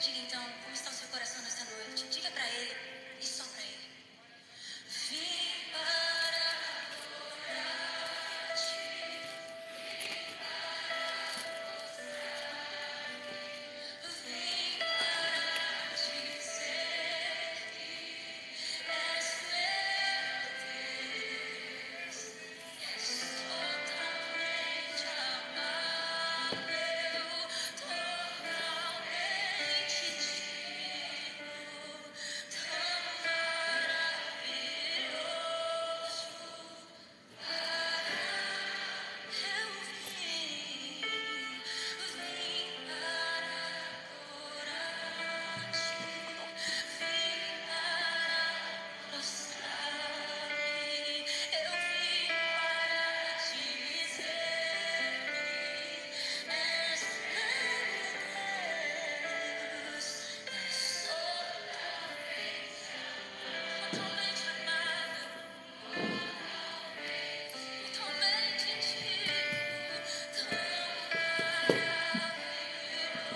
Diga então, como está o seu coração nesta noite? Diga para Ele e só para Ele. Vim para adorar-te. Vim para dizer que és meu Deus. És totalmente amável, totalmente digno, tão maravilhoso. Eu vim para adorar-te, vim para prostrar-me, eu vim para dizer que és Deus, és totalmente amável, totalmente digno, tão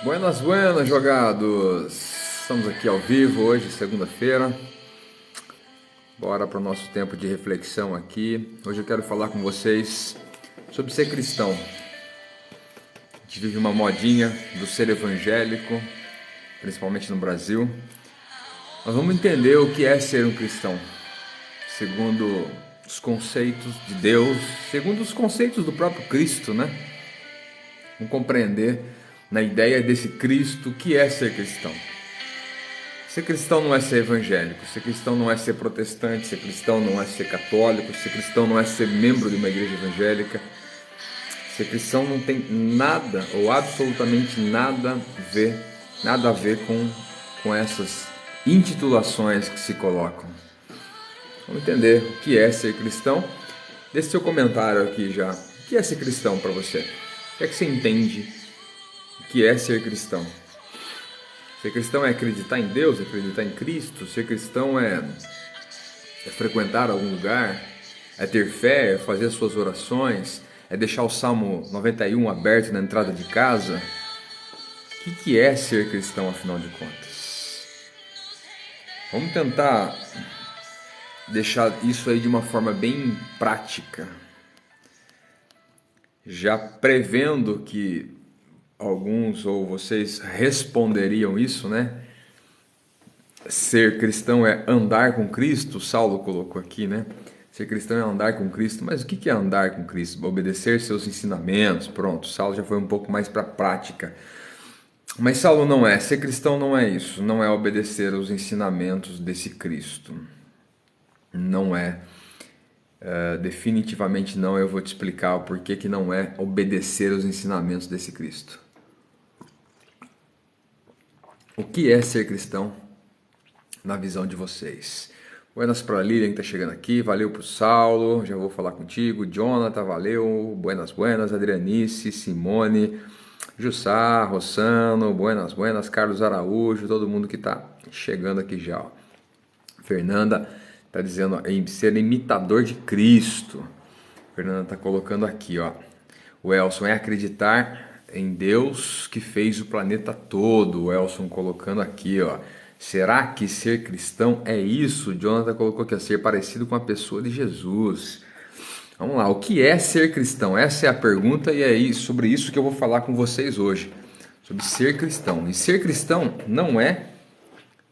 Buenas, buenas, jogados! Estamos aqui ao vivo hoje, segunda-feira. Bora para o nosso tempo de reflexão aqui. Hoje eu quero falar com vocês sobre ser cristão. A gente vive uma modinha do ser evangélico, principalmente no Brasil. Nós vamos entender o que é ser um cristão, segundo os conceitos de Deus, segundo os conceitos do próprio Cristo, né? Vamos compreender na ideia desse Cristo o que é ser cristão. Ser cristão não é ser evangélico, ser cristão não é ser protestante, ser cristão não é ser católico, ser cristão não é ser membro de uma igreja evangélica. Ser cristão não tem nada ou absolutamente nada a ver com essas intitulações que se colocam. Vamos entender o que é ser cristão. Deixe seu comentário aqui já. O que é ser cristão para você? O que é que você entende o que é ser cristão? Ser cristão é acreditar em Deus, acreditar em Cristo. Ser cristão é frequentar algum lugar, é ter fé, é fazer as suas orações, é deixar o Salmo 91 aberto na entrada de casa. O que é ser cristão, afinal de contas? Vamos tentar deixar isso aí de uma forma bem prática, já prevendo que alguns ou vocês responderiam isso, né? Ser cristão é andar com Cristo, Saulo colocou aqui, né? Ser cristão é andar com Cristo, mas o que é andar com Cristo? Obedecer seus ensinamentos, pronto, Saulo já foi um pouco mais para a prática. Mas Saulo não é, ser cristão não é isso, não é obedecer aos ensinamentos desse Cristo. Não é, definitivamente não, eu vou te explicar o porquê que não é obedecer aos ensinamentos desse Cristo. O que é ser cristão na visão de vocês? Buenas para a Lilian que está chegando aqui, valeu para o Saulo, já vou falar contigo, Jonathan, valeu, buenas, Adrianice, Simone, Jussá, Rossano, buenas, Carlos Araújo, todo mundo que está chegando aqui já. Ó. Fernanda está dizendo ser imitador de Cristo. Fernanda está colocando aqui, ó. O Elson é acreditar em Deus que fez o planeta todo. O Elson colocando aqui, ó. Será que ser cristão é isso? O Jonathan colocou aqui, ó, ser parecido com a pessoa de Jesus. Vamos lá, o que é ser cristão? Essa é a pergunta e é sobre isso que eu vou falar com vocês hoje. Sobre ser cristão. E ser cristão não é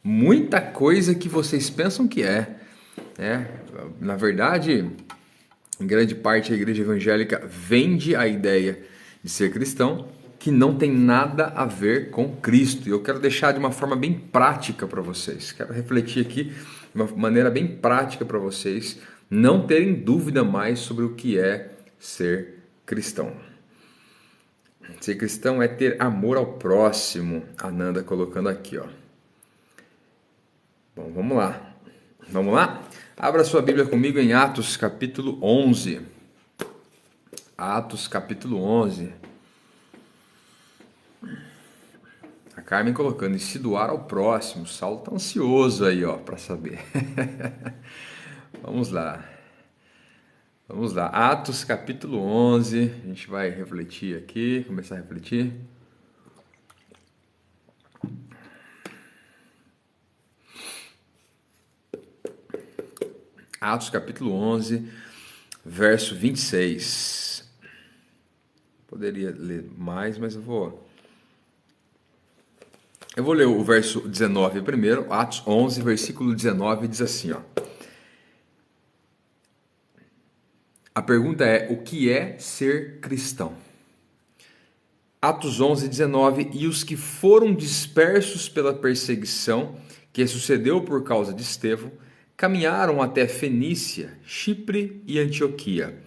muita coisa que vocês pensam que é. Na verdade, em grande parte a igreja evangélica vende a ideia de ser cristão que não tem nada a ver com Cristo. E eu quero deixar de uma forma bem prática para vocês. Quero refletir aqui de uma maneira bem prática para vocês não terem dúvida mais sobre o que é ser cristão. Ser cristão é ter amor ao próximo. A Nanda colocando aqui, ó. Bom, vamos lá. Vamos lá? Abra sua Bíblia comigo em Atos capítulo 11. Atos capítulo 11. A Carmen colocando, e se doar ao próximo. O Saulo tá ansioso aí, ó, para saber. Vamos lá. Atos capítulo 11. A gente vai refletir aqui, começar a refletir. Atos capítulo 11, verso 26. Poderia ler mais, mas eu vou ler o verso 19 primeiro. Atos 11, versículo 19, diz assim, ó. A pergunta é: o que é ser cristão? Atos 11, 19. E os que foram dispersos pela perseguição que sucedeu por causa de Estevão, caminharam até Fenícia, Chipre e Antioquia,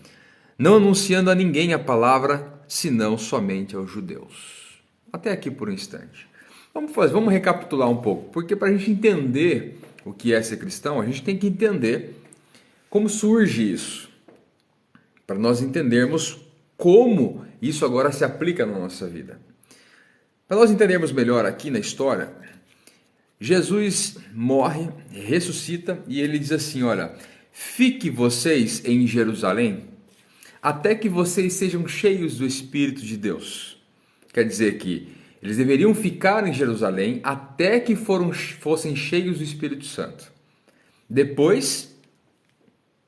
não anunciando a ninguém a palavra, senão somente aos judeus. Até aqui por um instante. Vamos recapitular um pouco, porque para a gente entender o que é ser cristão, a gente tem que entender como surge isso, para nós entendermos como isso agora se aplica na nossa vida. Para nós entendermos melhor aqui na história, Jesus morre, ressuscita e ele diz assim, olha, fique vocês em Jerusalém até que vocês sejam cheios do Espírito de Deus. Quer dizer que eles deveriam ficar em Jerusalém até que fossem cheios do Espírito Santo. Depois,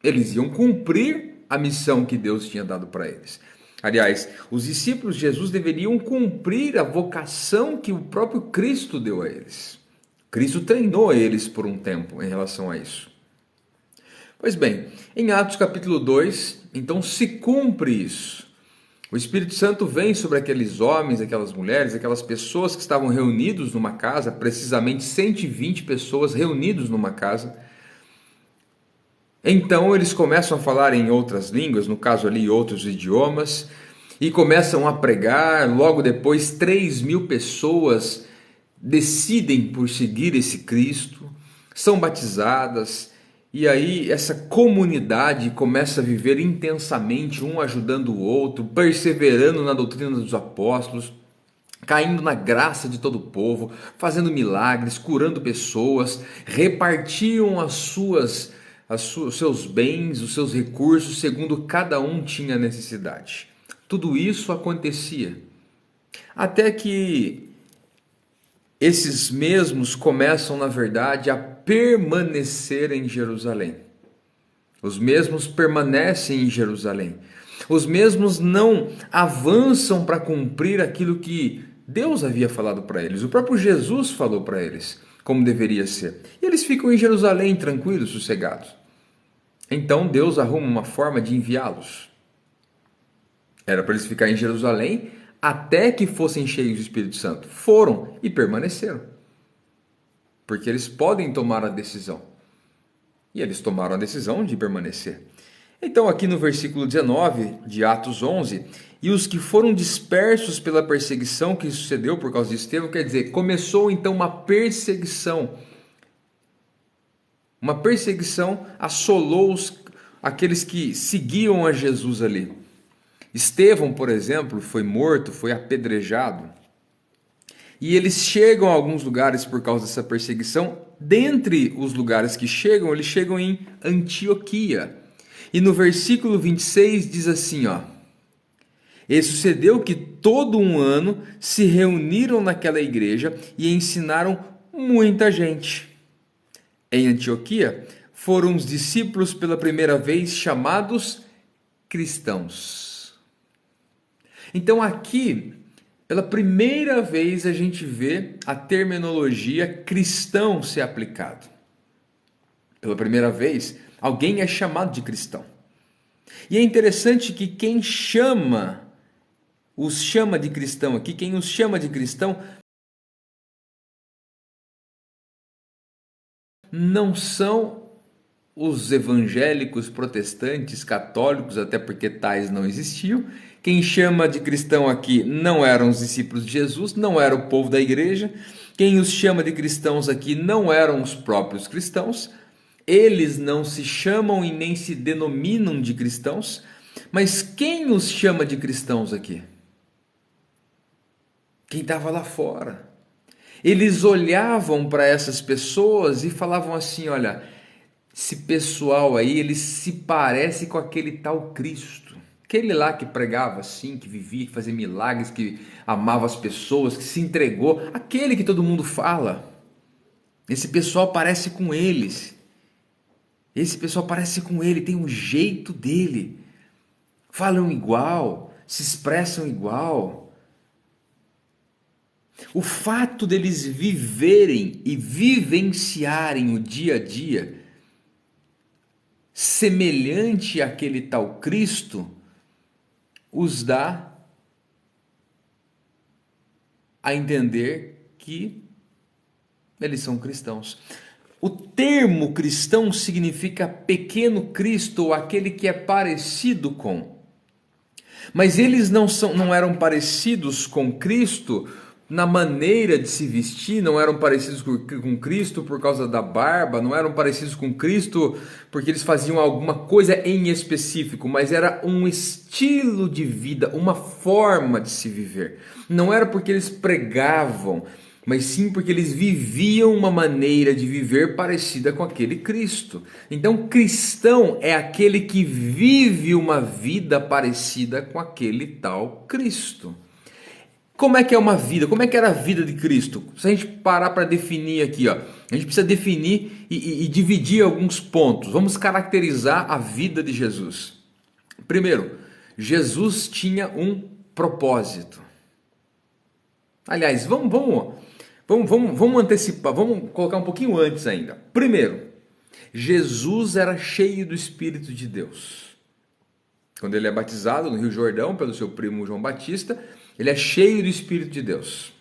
eles iam cumprir a missão que Deus tinha dado para eles. Aliás, os discípulos de Jesus deveriam cumprir a vocação que o próprio Cristo deu a eles. Cristo treinou eles por um tempo em relação a isso. Pois bem, em Atos capítulo 2, então se cumpre isso. O Espírito Santo vem sobre aqueles homens, aquelas mulheres, aquelas pessoas que estavam reunidos numa casa, precisamente 120 pessoas reunidos numa casa. Então eles começam a falar em outras línguas, no caso ali outros idiomas, e começam a pregar. Logo depois 3.000 pessoas decidem por seguir esse Cristo, são batizadas, e aí essa comunidade começa a viver intensamente, um ajudando o outro, perseverando na doutrina dos apóstolos, caindo na graça de todo o povo, fazendo milagres, curando pessoas, repartiam os seus bens, os seus recursos, segundo cada um tinha necessidade. Tudo isso acontecia, até que esses mesmos começam, na verdade, a permanecer em Jerusalém. Os mesmos permanecem em Jerusalém. Os mesmos não avançam para cumprir aquilo que Deus havia falado para eles. O próprio Jesus falou para eles como deveria ser. E eles ficam em Jerusalém tranquilos, sossegados. Então Deus arruma uma forma de enviá-los. Era para eles ficarem em Jerusalém até que fossem cheios do Espírito Santo. Foram e permaneceram. Porque eles podem tomar a decisão. E eles tomaram a decisão de permanecer. Então aqui no versículo 19 de Atos 11, e os que foram dispersos pela perseguição que sucedeu por causa de Estevão, quer dizer, começou então uma perseguição. Uma perseguição assolou aqueles que seguiam a Jesus ali. Estevão, por exemplo, foi morto, foi apedrejado. E eles chegam a alguns lugares por causa dessa perseguição. Dentre os lugares que chegam, eles chegam em Antioquia. E no versículo 26 diz assim, ó. E sucedeu que todo um ano se reuniram naquela igreja e ensinaram muita gente. Em Antioquia foram os discípulos pela primeira vez chamados cristãos. Então aqui, pela primeira vez, a gente vê a terminologia cristão ser aplicado. Pela primeira vez, alguém é chamado de cristão. E é interessante que quem os chama de cristão aqui, quem os chama de cristão, não são os evangélicos, protestantes, católicos, até porque tais não existiam. Quem chama de cristão aqui não eram os discípulos de Jesus, não era o povo da igreja. Quem os chama de cristãos aqui não eram os próprios cristãos. Eles não se chamam e nem se denominam de cristãos. Mas quem os chama de cristãos aqui? Quem estava lá fora. Eles olhavam para essas pessoas e falavam assim, olha, esse pessoal aí, ele se parece com aquele tal Cristo. Aquele lá que pregava assim, que vivia, que fazia milagres, que amava as pessoas, que se entregou. Aquele que todo mundo fala. Esse pessoal parece com eles. Esse pessoal parece com ele, tem um jeito dele. Falam igual, se expressam igual. O fato deles viverem e vivenciarem o dia a dia semelhante àquele tal Cristo os dá a entender que eles são cristãos. O termo cristão significa pequeno Cristo ou aquele que é parecido com. Mas eles não eram parecidos com Cristo na maneira de se vestir, não eram parecidos com Cristo por causa da barba, não eram parecidos com Cristo porque eles faziam alguma coisa em específico, mas era um estilo de vida, uma forma de se viver. Não era porque eles pregavam, mas sim porque eles viviam uma maneira de viver parecida com aquele Cristo. Então, cristão é aquele que vive uma vida parecida com aquele tal Cristo. Como é que é uma vida? Como é que era a vida de Cristo? Se a gente parar para definir aqui, ó, a gente precisa definir e dividir alguns pontos. Vamos caracterizar a vida de Jesus. Primeiro, Jesus tinha um propósito. Aliás, vamos antecipar, vamos colocar um pouquinho antes ainda. Primeiro, Jesus era cheio do Espírito de Deus. Quando ele é batizado no Rio Jordão pelo seu primo João Batista, ele é cheio do Espírito de Deus.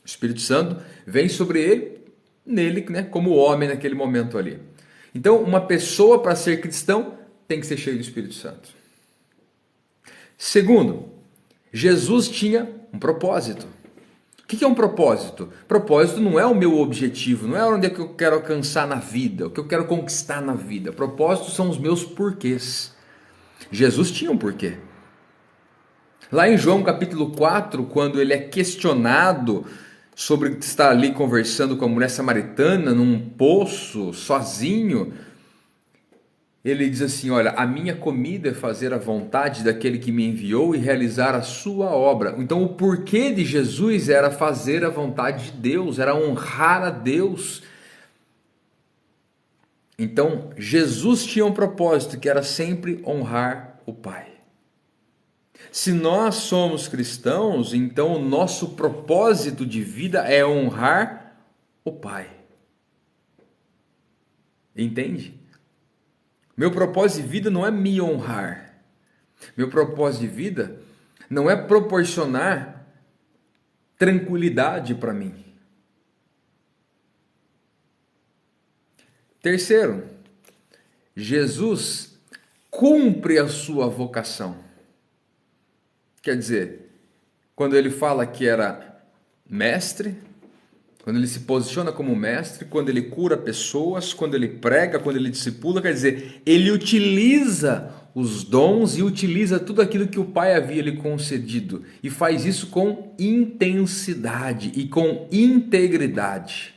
O Espírito Santo vem sobre ele, nele, né, como homem naquele momento ali. Então, uma pessoa para ser cristão tem que ser cheio do Espírito Santo. Segundo, Jesus tinha um propósito. O que é um propósito? Propósito não é o meu objetivo, não é onde é que eu quero alcançar na vida, o que eu quero conquistar na vida. Propósitos são os meus porquês. Jesus tinha um porquê. Lá em João capítulo 4, quando ele é questionado sobre estar ali conversando com a mulher samaritana num poço, sozinho, ele diz assim, olha, a minha comida é fazer a vontade daquele que me enviou e realizar a sua obra. Então o porquê de Jesus era fazer a vontade de Deus, era honrar a Deus. Então Jesus tinha um propósito que era sempre honrar o Pai. Se nós somos cristãos, então o nosso propósito de vida é honrar o Pai. Entende? Meu propósito de vida não é me honrar. Meu propósito de vida não é proporcionar tranquilidade para mim. Terceiro, Jesus cumpre a sua vocação. Quer dizer, quando ele fala que era mestre, quando ele se posiciona como mestre, quando ele cura pessoas, quando ele prega, quando ele discipula, quer dizer, ele utiliza os dons e utiliza tudo aquilo que o Pai havia lhe concedido e faz isso com intensidade e com integridade.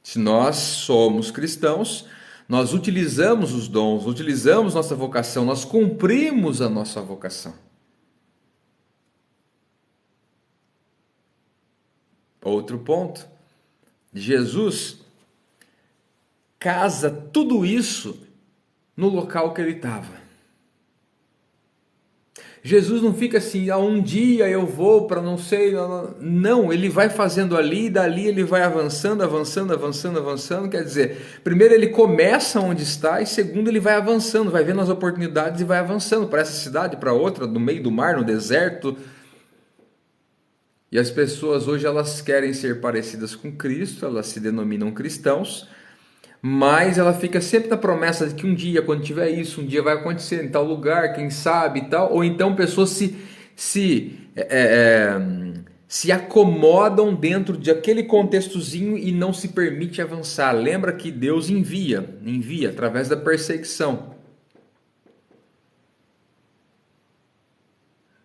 Se nós somos cristãos, nós utilizamos os dons, utilizamos nossa vocação, nós cumprimos a nossa vocação. Outro ponto, Jesus casa tudo isso no local que ele estava. Jesus não fica assim, um dia eu vou para não sei, não, ele vai fazendo ali, dali ele vai avançando, quer dizer, primeiro ele começa onde está e segundo ele vai avançando, vai vendo as oportunidades e vai avançando para essa cidade, para outra, no meio do mar, no deserto. E as pessoas hoje elas querem ser parecidas com Cristo, elas se denominam cristãos, mas ela fica sempre na promessa de que um dia, quando tiver isso, um dia vai acontecer em tal lugar, quem sabe e tal. Ou então pessoas se acomodam dentro de aquele contextozinho e não se permite avançar. Lembra que Deus envia através da perseguição.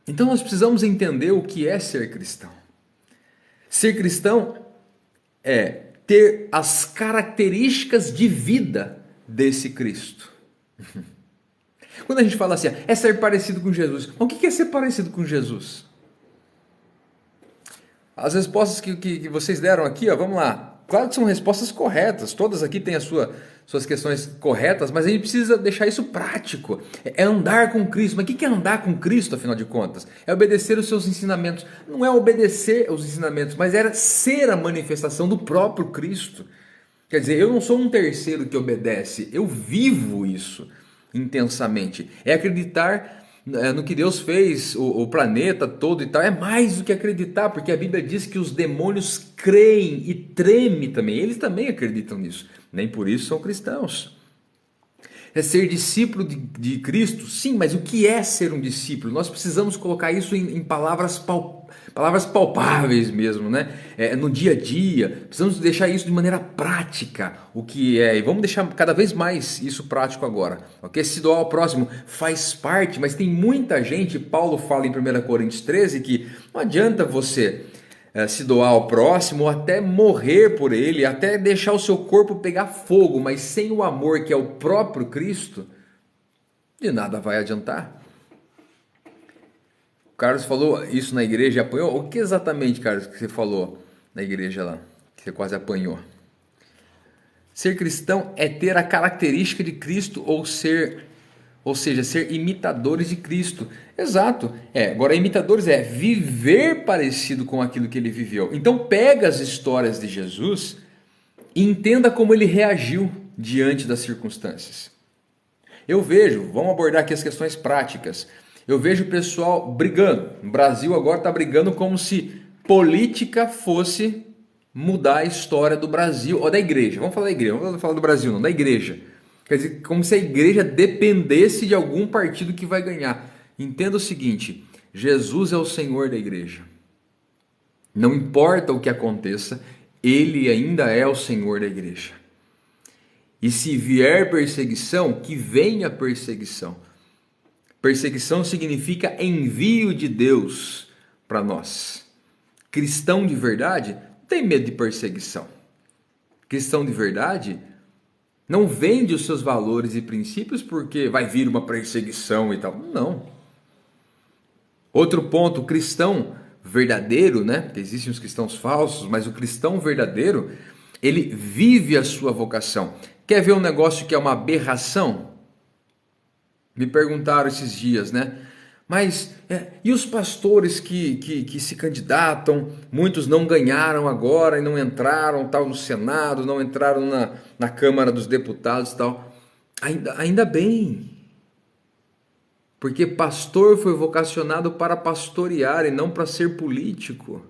Então nós precisamos entender o que é ser cristão. Ser cristão é ter as características de vida desse Cristo. Quando a gente fala assim, é ser parecido com Jesus. O que é ser parecido com Jesus? As respostas que vocês deram aqui, vamos lá. claro que são respostas corretas, todas aqui têm suas questões corretas, mas a gente precisa deixar isso prático. É andar com Cristo. Mas o que é andar com Cristo, afinal de contas? É obedecer os seus ensinamentos. Não é obedecer os ensinamentos, mas era ser a manifestação do próprio Cristo. Quer dizer, eu não sou um terceiro que obedece, eu vivo isso intensamente. É acreditar no que Deus fez, o planeta todo e tal. É mais do que acreditar, porque a Bíblia diz que os demônios creem e tremem também. Eles também acreditam nisso. Nem por isso são cristãos. É ser discípulo de Cristo? Sim, mas o que é ser um discípulo? Nós precisamos colocar isso em palavras palpáveis mesmo, né? No dia a dia. Precisamos deixar isso de maneira prática, o que é. E vamos deixar cada vez mais isso prático agora. Ok? Se doar ao próximo faz parte, mas tem muita gente, Paulo fala em 1 Coríntios 13, que não adianta você se doar ao próximo, ou até morrer por ele, até deixar o seu corpo pegar fogo, mas sem o amor que é o próprio Cristo, de nada vai adiantar. O Carlos falou isso na igreja e apanhou. O que exatamente, Carlos, que você falou na igreja lá, que você quase apanhou? Ser cristão é ter a característica de Cristo ou seja, ser imitadores de Cristo. Exato. Agora, imitadores é viver parecido com aquilo que ele viveu. Então, pega as histórias de Jesus e entenda como ele reagiu diante das circunstâncias. Eu vejo, vamos abordar aqui as questões práticas. Eu vejo o pessoal brigando. O Brasil agora está brigando como se política fosse mudar a história do Brasil ou da igreja. Vamos falar da igreja, não vamos falar do Brasil, não, da igreja. Quer dizer, como se a igreja dependesse de algum partido que vai ganhar. Entenda o seguinte: Jesus é o Senhor da igreja. Não importa o que aconteça, Ele ainda é o Senhor da igreja. E se vier perseguição, que venha perseguição. Perseguição significa envio de Deus para nós. Cristão de verdade não tem medo de perseguição. Cristão de verdade não vende os seus valores e princípios porque vai vir uma perseguição e tal. Não. Outro ponto, o cristão verdadeiro, né? Porque existem os cristãos falsos, mas o cristão verdadeiro, ele vive a sua vocação. Quer ver um negócio que é uma aberração? Me perguntaram esses dias, né? Mas, e os pastores que se candidatam, muitos não ganharam agora e não entraram tal, no Senado, não entraram na Câmara dos Deputados e tal. Ainda bem, porque pastor foi vocacionado para pastorear e não para ser político.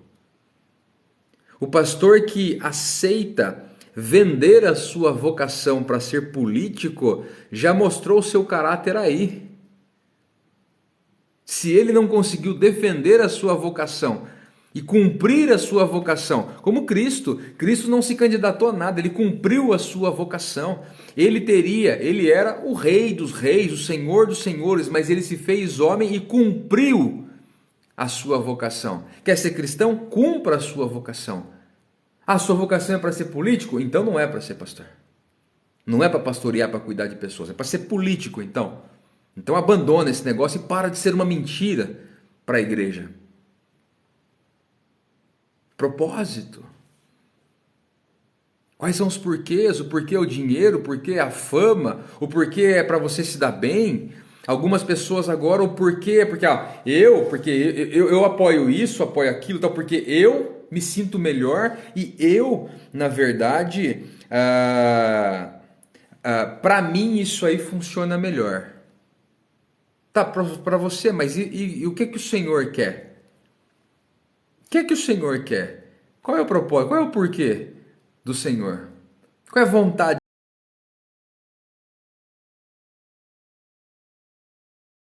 O pastor que aceita vender a sua vocação para ser político já mostrou o seu caráter aí. Se ele não conseguiu defender a sua vocação e cumprir a sua vocação, como Cristo não se candidatou a nada, ele cumpriu a sua vocação. Ele era o rei dos reis, o senhor dos senhores, mas ele se fez homem e cumpriu a sua vocação. Quer ser cristão? Cumpra a sua vocação. A sua vocação é para ser político? Então não é para ser pastor. Não é para pastorear, para cuidar de pessoas, é para ser político então. Então abandona esse negócio e para de ser uma mentira para a igreja. Propósito. Quais são os porquês? O porquê é o dinheiro, o porquê é a fama, o porquê é para você se dar bem. Algumas pessoas agora, o porquê é porque eu apoio isso, apoio aquilo, tal, porque eu me sinto melhor e eu, na verdade, para mim isso aí funciona melhor. Tá, para você, mas e o que o Senhor quer? O que o Senhor quer? Qual é o propósito? Qual é o porquê do Senhor? Qual é a vontade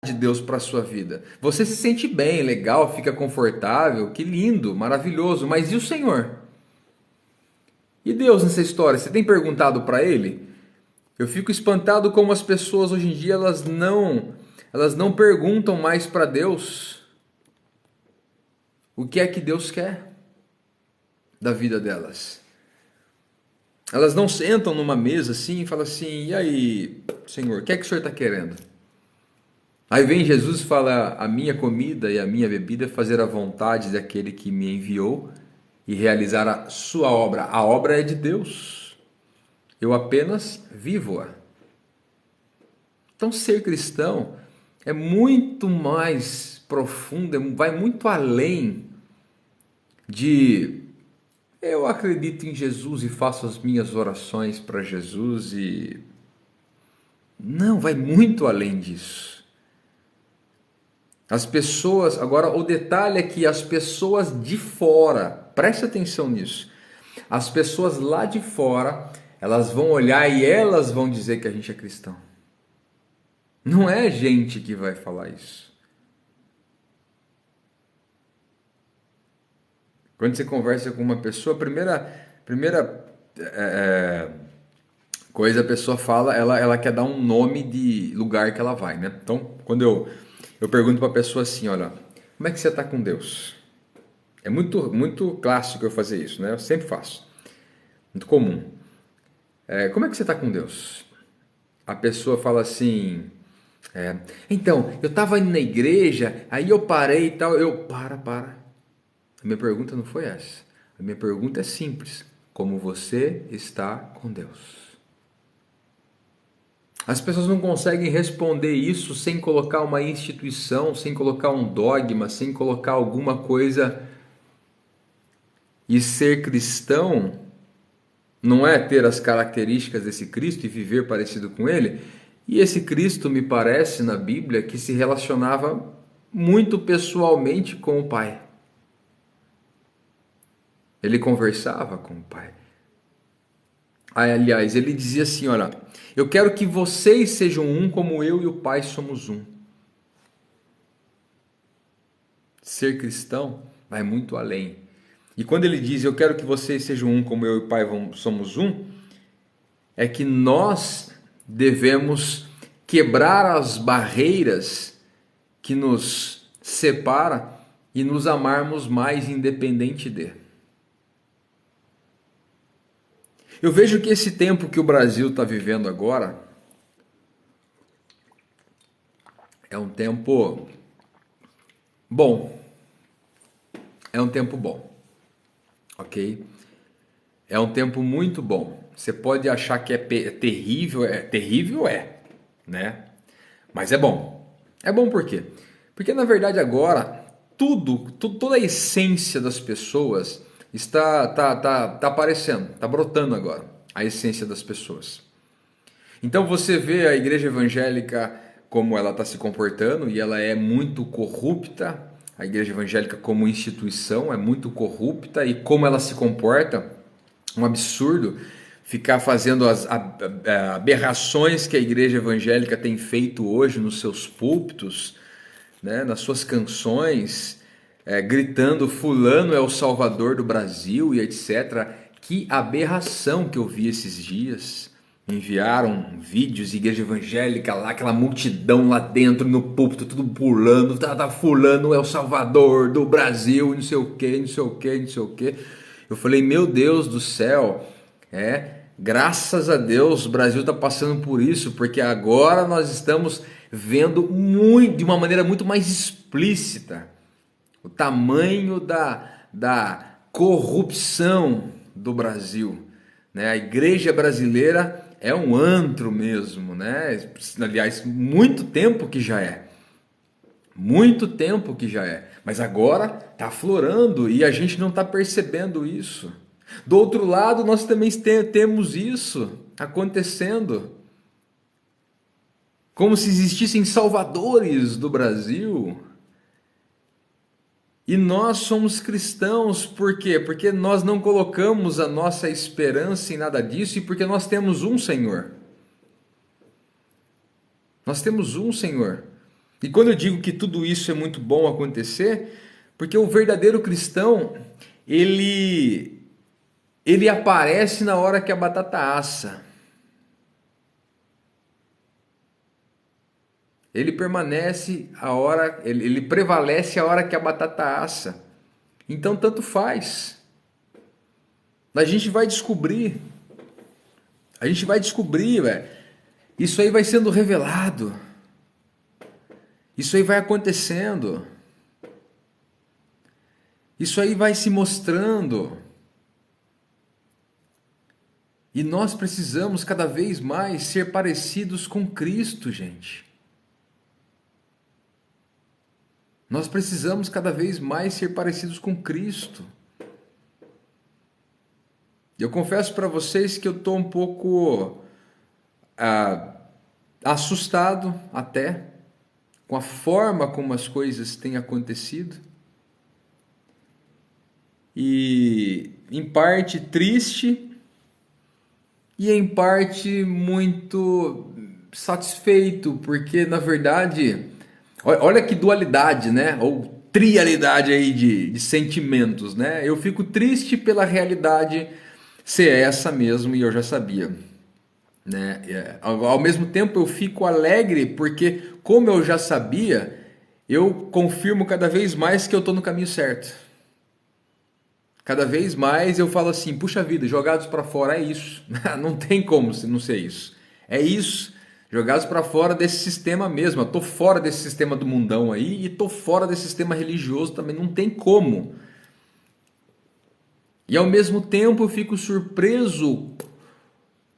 de Deus para a sua vida? Você se sente bem, legal, fica confortável, que lindo, maravilhoso, mas e o Senhor? E Deus nessa história? Você tem perguntado para Ele? Eu fico espantado como as pessoas hoje em dia elas não perguntam mais para Deus o que é que Deus quer da vida delas. Elas não sentam numa mesa assim e falam assim: e aí, Senhor, o que é que o Senhor está querendo? Aí vem Jesus e fala: a minha comida e a minha bebida é fazer a vontade daquele que me enviou e realizar a sua obra. A obra é de Deus. Eu apenas vivo-a. Então, ser cristão é muito mais profundo, vai muito além de eu acredito em Jesus e faço as minhas orações para Jesus e... Não, vai muito além disso. As pessoas, agora o detalhe é que as pessoas de fora, preste atenção nisso, as pessoas lá de fora, elas vão olhar e elas vão dizer que a gente é cristão. Não é a gente que vai falar isso. Quando você conversa com uma pessoa, a primeira coisa a pessoa fala, ela quer dar um nome de lugar que ela vai, né? Então, quando eu pergunto para a pessoa assim, olha, como é que você está com Deus? É muito clássico eu fazer isso, né? Eu sempre faço. Muito comum. Como é que você está com Deus? A pessoa fala assim, então, eu estava indo na igreja, aí eu parei e tal, para. A minha pergunta não foi essa. A minha pergunta é simples. Como você está com Deus? As pessoas não conseguem responder isso sem colocar uma instituição, sem colocar um dogma, sem colocar alguma coisa. E ser cristão não é ter as características desse Cristo e viver parecido com ele. E esse Cristo, me parece, na Bíblia, que se relacionava muito pessoalmente com o Pai. Ele conversava com o Pai. Aliás, ele dizia assim, olha, eu quero que vocês sejam um como eu e o Pai somos um. Ser cristão vai muito além. E quando ele diz, eu quero que vocês sejam um como eu e o Pai somos um, é que nós devemos quebrar as barreiras que nos separam e nos amarmos mais independente dele. Eu vejo que esse tempo que o Brasil está vivendo agora é um tempo bom. É um tempo bom, ok? É um tempo muito bom. Você pode achar que é terrível, né? Mas é bom. É bom por quê? Porque na verdade agora toda a essência das pessoas está aparecendo, está brotando agora a essência das pessoas. Então você vê a igreja evangélica como ela está se comportando e ela é muito corrupta. A igreja evangélica como instituição é muito corrupta e como ela se comporta, um absurdo ficar fazendo as aberrações que a igreja evangélica tem feito hoje nos seus púlpitos, né, nas suas canções, gritando fulano é o salvador do Brasil e etc. Que aberração que eu vi esses dias. Enviaram vídeos de igreja evangélica lá, aquela multidão lá dentro no púlpito, tudo pulando, tá fulano é o salvador do Brasil, não sei o que, não sei o que, não sei o que. Eu falei, meu Deus do céu, graças a Deus o Brasil está passando por isso, porque agora nós estamos vendo de uma maneira muito mais explícita o tamanho da corrupção do Brasil, né? A igreja brasileira é um antro mesmo, né? Aliás, muito tempo que já é. Muito tempo que já é. Mas agora está aflorando e a gente não está percebendo isso. Do outro lado, nós também temos isso acontecendo. Como se existissem salvadores do Brasil. E nós somos cristãos, por quê? Porque nós não colocamos a nossa esperança em nada disso e porque nós temos um Senhor. Nós temos um Senhor. E quando eu digo que tudo isso é muito bom acontecer, porque o verdadeiro cristão, ele aparece na hora que a batata assa. Ele permanece ele prevalece a hora que a batata assa. Então tanto faz. A gente vai descobrir. Velho. Isso aí vai sendo revelado. Isso aí vai acontecendo. Isso aí vai se mostrando. E nós precisamos cada vez mais ser parecidos com Cristo, gente. Nós precisamos cada vez mais ser parecidos com Cristo. Eu confesso para vocês que eu estou um pouco assustado até com a forma como as coisas têm acontecido. E em parte triste e em parte muito satisfeito, porque na verdade, olha que dualidade, né? Ou trialidade aí de sentimentos, né? Eu fico triste pela realidade ser essa mesmo e eu já sabia, né? Ao mesmo tempo eu fico alegre porque, como eu já sabia, eu confirmo cada vez mais que eu estou no caminho certo. Cada vez mais eu falo assim, puxa vida, jogados para fora é isso. Não tem como não ser isso. É isso. Jogados para fora desse sistema mesmo. Eu tô fora desse sistema do mundão aí e tô fora desse sistema religioso também. Não tem como. E ao mesmo tempo eu fico surpreso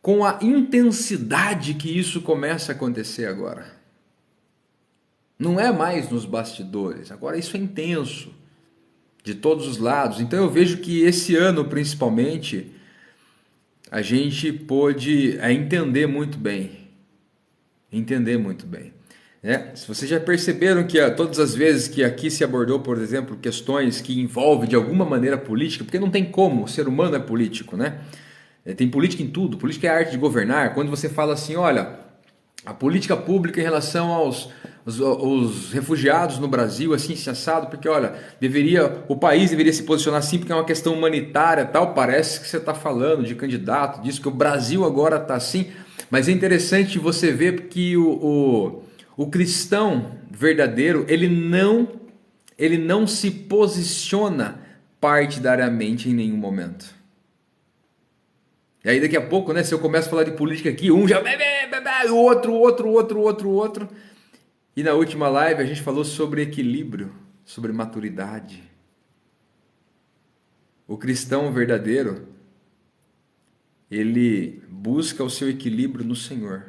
com a intensidade que isso começa a acontecer agora. Não é mais nos bastidores. Agora isso é intenso. De todos os lados. Então eu vejo que esse ano, principalmente, a gente pôde entender muito bem. Entender muito bem. Né? Se vocês já perceberam que todas as vezes que aqui se abordou, por exemplo, questões que envolvem de alguma maneira política, porque não tem como, o ser humano é político, né? Tem política em tudo, política é a arte de governar. Quando você fala assim, olha, a política pública em relação os refugiados no Brasil, assim, se assado, porque olha, o país deveria se posicionar assim, porque é uma questão humanitária tal, parece que você está falando de candidato, disso, que o Brasil agora está assim, mas é interessante você ver que o cristão verdadeiro, ele não se posiciona partidariamente em nenhum momento. E aí daqui a pouco, né, se eu começo a falar de política aqui, um já o outro. E na última live a gente falou sobre equilíbrio, sobre maturidade. O cristão verdadeiro, ele busca o seu equilíbrio no Senhor.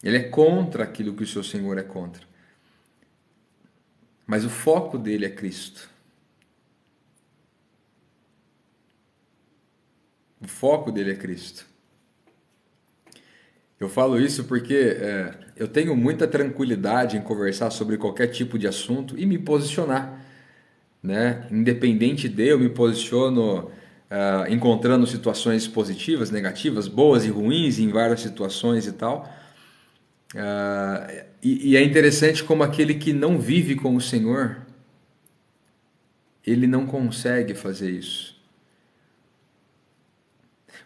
Ele é contra aquilo que o seu Senhor é contra. Mas o foco dele é Cristo. O foco dele é Cristo. Eu falo isso porque eu tenho muita tranquilidade em conversar sobre qualquer tipo de assunto e me posicionar, né? Independente eu me posiciono encontrando situações positivas, negativas, boas e ruins em várias situações e tal. E é interessante como aquele que não vive com o Senhor, ele não consegue fazer isso.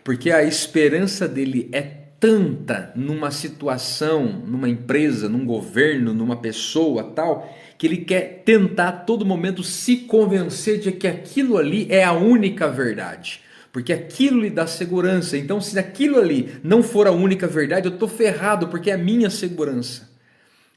Porque a esperança dele é tanta numa situação, numa empresa, num governo, numa pessoa tal, que ele quer tentar a todo momento se convencer de que aquilo ali é a única verdade. Porque aquilo lhe dá segurança. Então, se aquilo ali não for a única verdade, eu estou ferrado, porque é a minha segurança.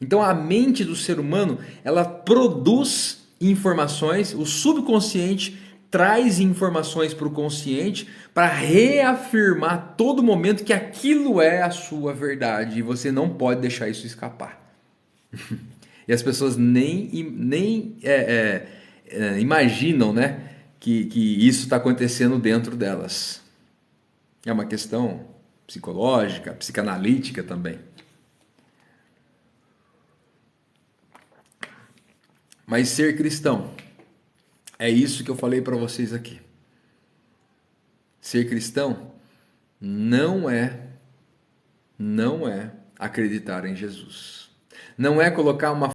Então, a mente do ser humano, ela produz informações, o subconsciente traz informações para o consciente para reafirmar a todo momento que aquilo é a sua verdade e você não pode deixar isso escapar. E as pessoas nem imaginam, né, que isso está acontecendo dentro delas. É uma questão psicológica, psicanalítica também. Mas ser cristão é isso que eu falei para vocês aqui. Ser cristão não é acreditar em Jesus. Não é colocar uma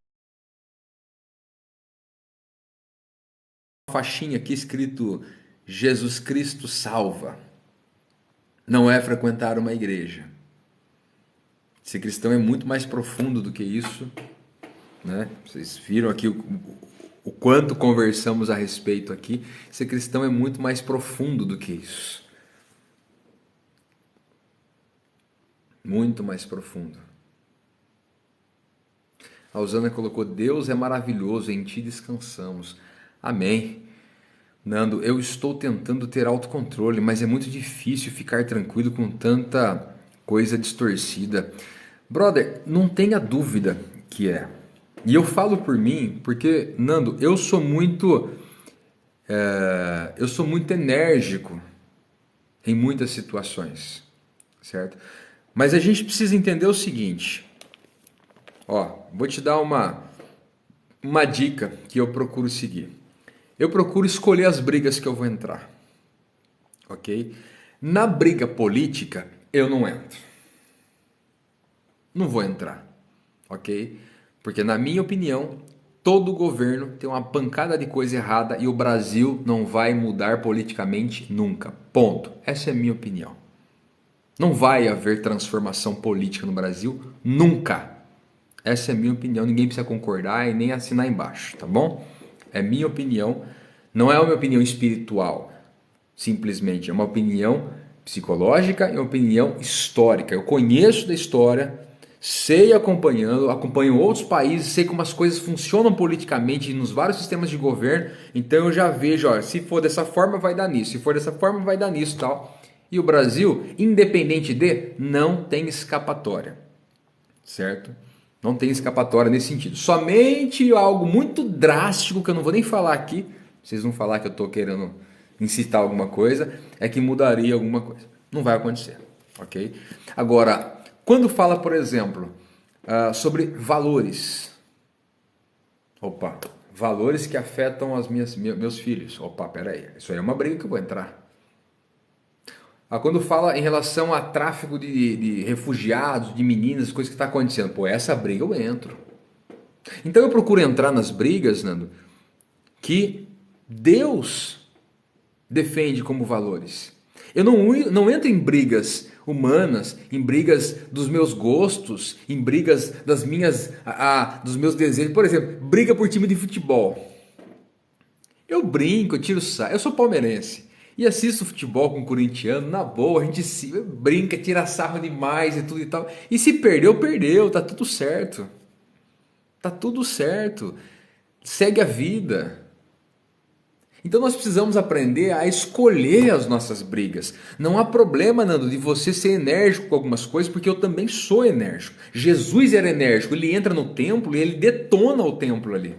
faixinha aqui escrito Jesus Cristo salva. Não é frequentar uma igreja. Ser cristão é muito mais profundo do que isso, né? Vocês viram aqui o quanto conversamos a respeito aqui. Ser cristão é muito mais profundo do que isso. Muito mais profundo. A Osana colocou: Deus é maravilhoso, em ti descansamos. Amém. Nando, eu estou tentando ter autocontrole, mas é muito difícil ficar tranquilo com tanta coisa distorcida. Brother, não tenha dúvida que é. E eu falo por mim, porque, Nando, eu sou muito enérgico em muitas situações, certo? Mas a gente precisa entender o seguinte. Ó, vou te dar uma dica que eu procuro seguir. Eu procuro escolher as brigas que eu vou entrar, ok? Na briga política, eu não entro. Não vou entrar, ok? Porque, na minha opinião, todo governo tem uma pancada de coisa errada e o Brasil não vai mudar politicamente nunca. Ponto. Essa é a minha opinião. Não vai haver transformação política no Brasil nunca. Essa é a minha opinião. Ninguém precisa concordar e nem assinar embaixo, tá bom? É minha opinião. Não é uma opinião espiritual, simplesmente. É uma opinião psicológica e uma opinião histórica. Eu conheço da história, sei acompanho outros países, sei como as coisas funcionam politicamente nos vários sistemas de governo. Então eu já vejo, ó, se for dessa forma vai dar nisso, se for dessa forma vai dar nisso, tal. E o Brasil, independente de, não tem escapatória, certo? Não tem escapatória nesse sentido. Somente algo muito drástico que eu não vou nem falar aqui, vocês vão falar que eu estou querendo incitar alguma coisa, é que mudaria alguma coisa. Não vai acontecer, ok? Agora, quando fala, por exemplo, sobre valores, valores que afetam meus filhos, peraí, isso aí é uma briga que eu vou entrar. Quando fala em relação a tráfico de refugiados, de meninas, coisas que está acontecendo, essa briga eu entro. Então eu procuro entrar nas brigas, Nando, que Deus defende como valores. Eu não entro em brigas humanas, em brigas dos meus gostos, em brigas dos meus desejos. Por exemplo, briga por time de futebol. Eu brinco, eu tiro sarro. Eu sou palmeirense e assisto futebol com corintiano, na boa, a gente brinca, tira sarro demais e tudo e tal. E se perdeu, perdeu, tá tudo certo. Tá tudo certo. Segue a vida. Então nós precisamos aprender a escolher as nossas brigas. Não há problema, Nando, de você ser enérgico com algumas coisas, porque eu também sou enérgico. Jesus era enérgico, ele entra no templo e ele detona o templo ali.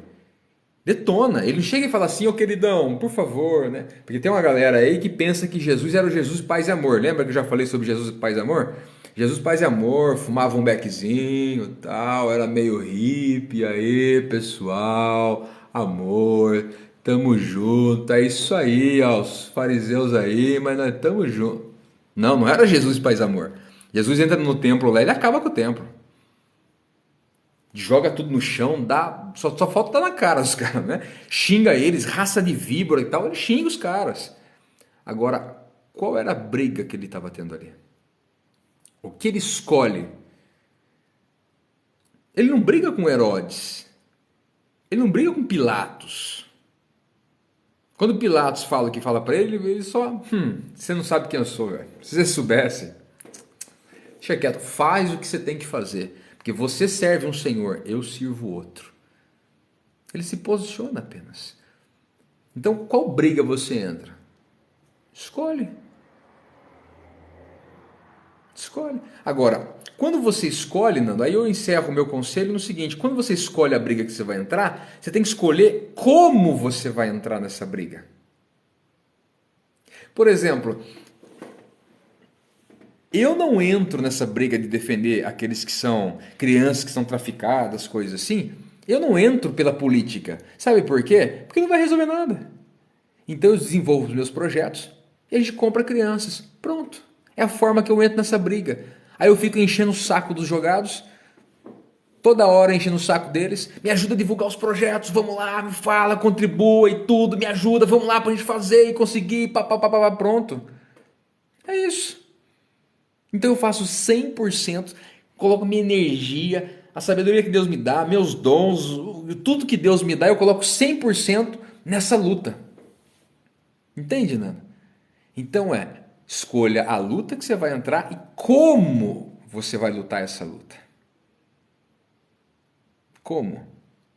Detona. Ele não chega e fala assim: ô queridão, por favor, né? Porque tem uma galera aí que pensa que Jesus era o Jesus paz e amor. Lembra que eu já falei sobre Jesus paz e amor? Jesus paz e amor, fumava um beckzinho, tal, era meio hippie, aí pessoal, amor, tamo junto, é isso aí, ó, os fariseus aí, mas nós tamo junto. Não, não era Jesus paz e amor. Jesus entra no templo lá, ele acaba com o templo. Joga tudo no chão, só falta dar na cara dos caras, né? Xinga eles, raça de víbora e tal, ele xinga os caras. Agora, qual era a briga que ele estava tendo ali? O que ele escolhe? Ele não briga com Herodes. Ele não briga com Pilatos. Quando Pilatos fala o que fala para ele, ele só... você não sabe quem eu sou, velho. Se você soubesse... Deixa quieto, faz o que você tem que fazer. Porque você serve um Senhor, eu sirvo outro. Ele se posiciona apenas. Então, qual briga você entra? Escolhe. Escolhe. Agora, quando você escolhe, Nando, aí eu encerro o meu conselho no seguinte: quando você escolhe a briga que você vai entrar, você tem que escolher como você vai entrar nessa briga. Por exemplo, eu não entro nessa briga de defender aqueles que são crianças que são traficadas, coisas assim. Eu não entro pela política. Sabe por quê? Porque não vai resolver nada. Então eu desenvolvo os meus projetos e a gente compra crianças. Pronto. É a forma que eu entro nessa briga. Aí eu fico enchendo o saco dos jogados, toda hora enchendo o saco deles. Me ajuda a divulgar os projetos, vamos lá, me fala, contribua e tudo, me ajuda, vamos lá pra gente fazer e conseguir, pronto. É isso. Então eu faço 100%, coloco minha energia, a sabedoria que Deus me dá, meus dons, tudo que Deus me dá, eu coloco 100% nessa luta. Entende, Nana? Então escolha a luta que você vai entrar e como você vai lutar essa luta. Como?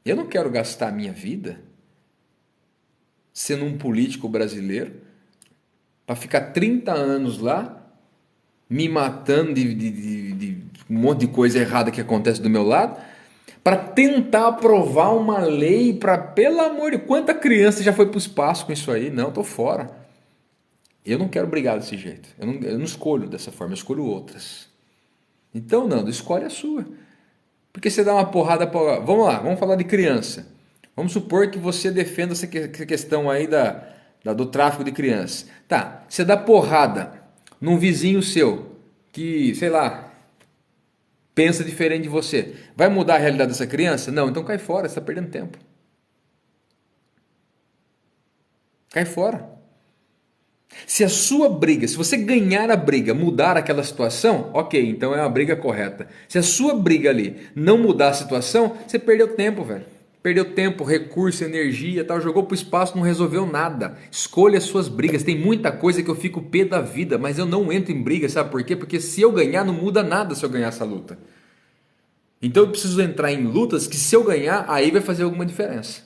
Eu não quero gastar a minha vida sendo um político brasileiro para ficar 30 anos lá me matando de um monte de coisa errada que acontece do meu lado, para tentar aprovar uma lei para, pelo amor de quanta criança já foi para o espaço com isso aí? Não, tô fora. Eu não quero brigar desse jeito. Eu não escolho dessa forma, eu escolho outras. Então, Nando, escolhe a sua. Porque você dá uma porrada para. Vamos lá, vamos falar de criança. Vamos supor que você defenda essa questão aí do tráfico de crianças. Tá, você dá porrada num vizinho seu que, sei lá, pensa diferente de você. Vai mudar a realidade dessa criança? Não, então cai fora, você está perdendo tempo. Cai fora. Se a sua briga, se você ganhar a briga, mudar aquela situação, ok, então é uma briga correta. Se a sua briga ali não mudar a situação, você perdeu tempo, velho. Perdeu tempo, recurso, energia, tal, jogou pro espaço, não resolveu nada. Escolha as suas brigas. Tem muita coisa que eu fico pé da vida, mas eu não entro em briga, sabe por quê? Porque se eu ganhar, não muda nada se eu ganhar essa luta. Então eu preciso entrar em lutas que se eu ganhar, aí vai fazer alguma diferença.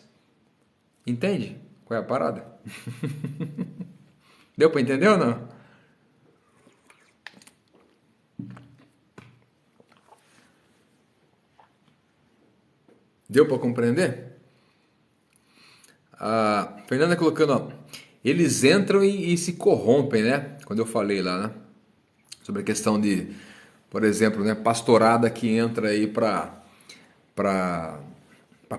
Entende? Qual é a parada? Deu para entender ou não? Deu para compreender? A Fernanda colocando, ó, eles entram e se corrompem, né? Quando eu falei lá, né? Sobre a questão de, por exemplo, né, pastorada que entra aí para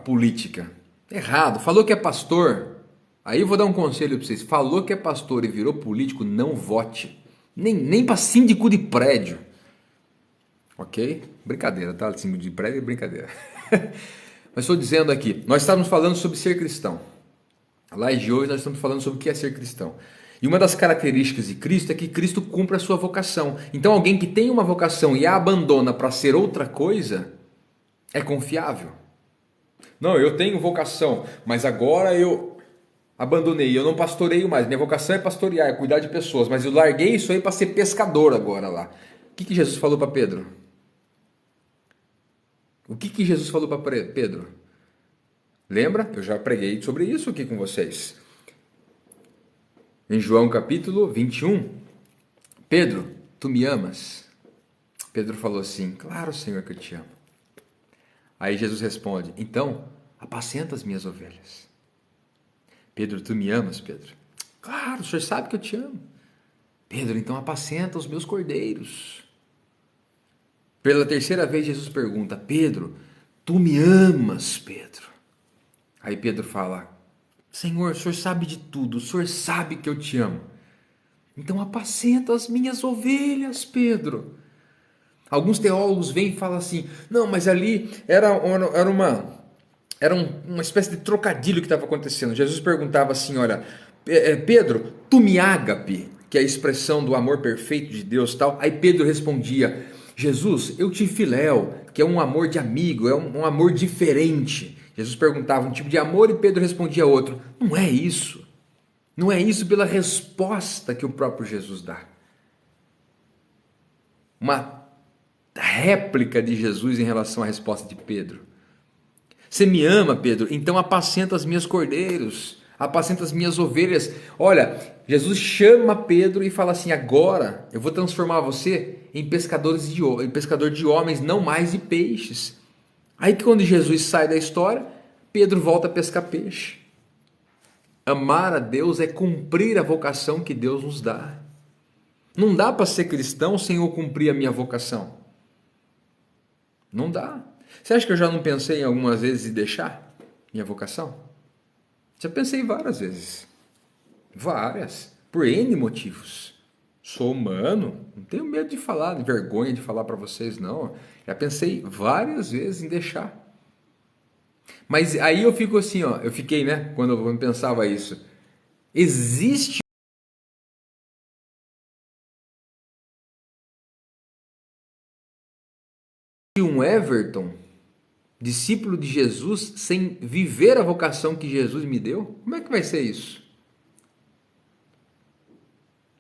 política. Errado. Falou que é pastor. Aí eu vou dar um conselho para vocês. Falou que é pastor e virou político, não vote. Nem para síndico de prédio. Ok? Brincadeira, tá? Síndico de prédio é brincadeira. Mas estou dizendo aqui, nós estávamos falando sobre ser cristão. A live de hoje nós estamos falando sobre o que é ser cristão. E uma das características de Cristo é que Cristo cumpre a sua vocação. Então alguém que tem uma vocação e a abandona para ser outra coisa, é confiável. Não, eu tenho vocação, mas agora eu abandonei, eu não pastoreio mais. Minha vocação é pastorear, é cuidar de pessoas, mas eu larguei isso aí para ser pescador agora lá. O que Jesus falou para Pedro? O que Jesus falou para Pedro? Lembra? Eu já preguei sobre isso aqui com vocês. Em João capítulo 21. Pedro, tu me amas? Pedro falou assim, claro, Senhor, que eu te amo. Aí Jesus responde, então, apacenta as minhas ovelhas. Pedro, tu me amas, Pedro? Claro, o Senhor sabe que eu te amo. Pedro, então apacenta os meus cordeiros. Pela terceira vez Jesus pergunta, Pedro, tu me amas, Pedro? Aí Pedro fala, Senhor, o Senhor sabe de tudo, o Senhor sabe que eu te amo. Então apacenta as minhas ovelhas, Pedro. Alguns teólogos vêm e falam assim, não, mas ali era uma espécie de trocadilho que estava acontecendo. Jesus perguntava assim, olha, Pedro, tu me ágape, que é a expressão do amor perfeito de Deus, tal. Aí Pedro respondia, Jesus, eu te filéu, que é um amor de amigo, é um amor diferente. Jesus perguntava um tipo de amor e Pedro respondia outro. Não é isso. Não é isso pela resposta que o próprio Jesus dá. Uma réplica de Jesus em relação à resposta de Pedro. Você me ama, Pedro? Então apacenta as minhas cordeiros, apacenta as minhas ovelhas. Olha, Jesus chama Pedro e fala assim, agora eu vou transformar você em pescador de homens, não mais de peixes. Aí que quando Jesus sai da história, Pedro volta a pescar peixe. Amar a Deus é cumprir a vocação que Deus nos dá. Não dá para ser cristão sem eu cumprir a minha vocação. Não dá. Você acha que eu já não pensei em algumas vezes em deixar minha vocação? Já pensei várias vezes. Várias. Por N motivos. Sou humano, não tenho medo de falar, vergonha de falar para vocês, não. Já pensei várias vezes em deixar. Mas aí eu fico assim, ó, eu fiquei, né, quando eu pensava isso. Existe um Everton, discípulo de Jesus, sem viver a vocação que Jesus me deu? Como é que vai ser isso?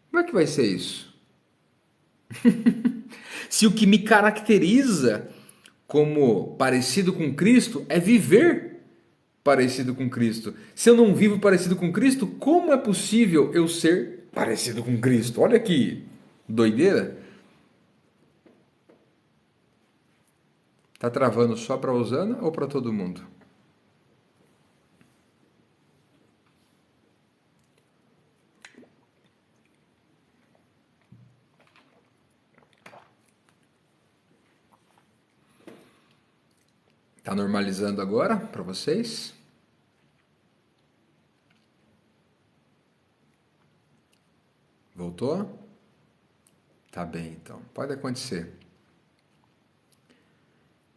Como é que vai ser isso? Se o que me caracteriza como parecido com Cristo é viver parecido com Cristo. Se eu não vivo parecido com Cristo, como é possível eu ser parecido com Cristo? Olha que doideira. Tá travando só para a Osana ou para todo mundo? Tá normalizando agora para vocês? Voltou? Tá bem, então. Pode acontecer.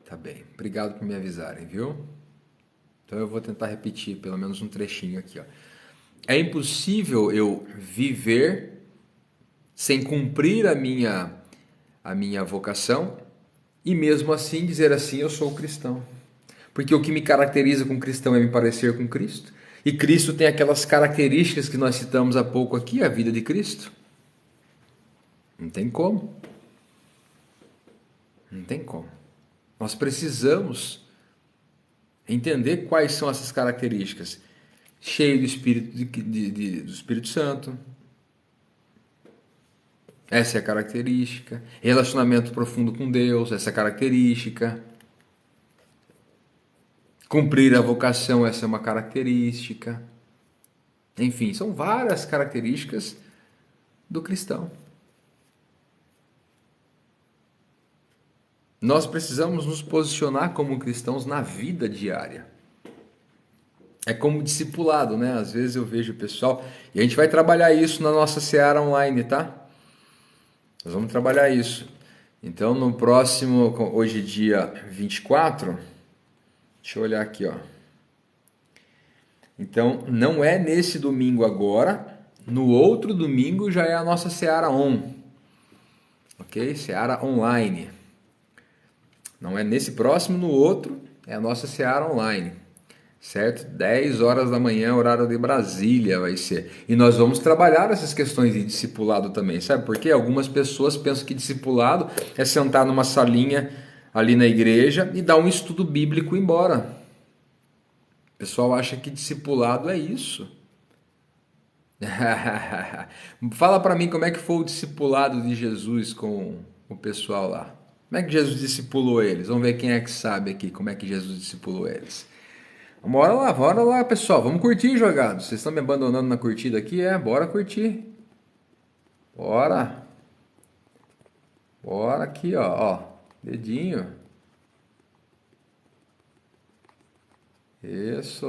Tá bem. Obrigado por me avisarem, viu? Então eu vou tentar repetir pelo menos um trechinho aqui, ó. É impossível eu viver sem cumprir a minha vocação e mesmo assim dizer assim, eu sou cristão. Porque o que me caracteriza como cristão é me parecer com Cristo. E Cristo tem aquelas características que nós citamos há pouco aqui, a vida de Cristo. Não tem como. Não tem como. Nós precisamos entender quais são essas características. Cheio do do Espírito Santo. Essa é a característica. Relacionamento profundo com Deus, essa é a característica. Cumprir a vocação, essa é uma característica. Enfim, são várias características do cristão. Nós precisamos nos posicionar como cristãos na vida diária. É como discipulado, né? Às vezes eu vejo o pessoal, e a gente vai trabalhar isso na nossa Seara Online, tá? Nós vamos trabalhar isso. Então, no próximo, hoje dia 24, deixa eu olhar aqui, ó. Então, não é nesse domingo agora, no outro domingo já é a nossa Seara On. Ok? Seara Online. Não é nesse próximo, no outro, é a nossa Seara Online. Certo? 10 horas da manhã, horário de Brasília vai ser. E nós vamos trabalhar essas questões de discipulado também, sabe? Porque algumas pessoas pensam que discipulado é sentar numa salinha ali na igreja e dar um estudo bíblico e ir embora. O pessoal acha que discipulado é isso. Fala para mim como é que foi o discipulado de Jesus com o pessoal lá. Como é que Jesus discipulou eles? Vamos ver quem é que sabe aqui como é que Jesus discipulou eles. Bora lá, pessoal. Vamos curtir, jogados. Vocês estão me abandonando na curtida aqui? Bora curtir. Bora. Bora aqui, ó. Dedinho. Isso.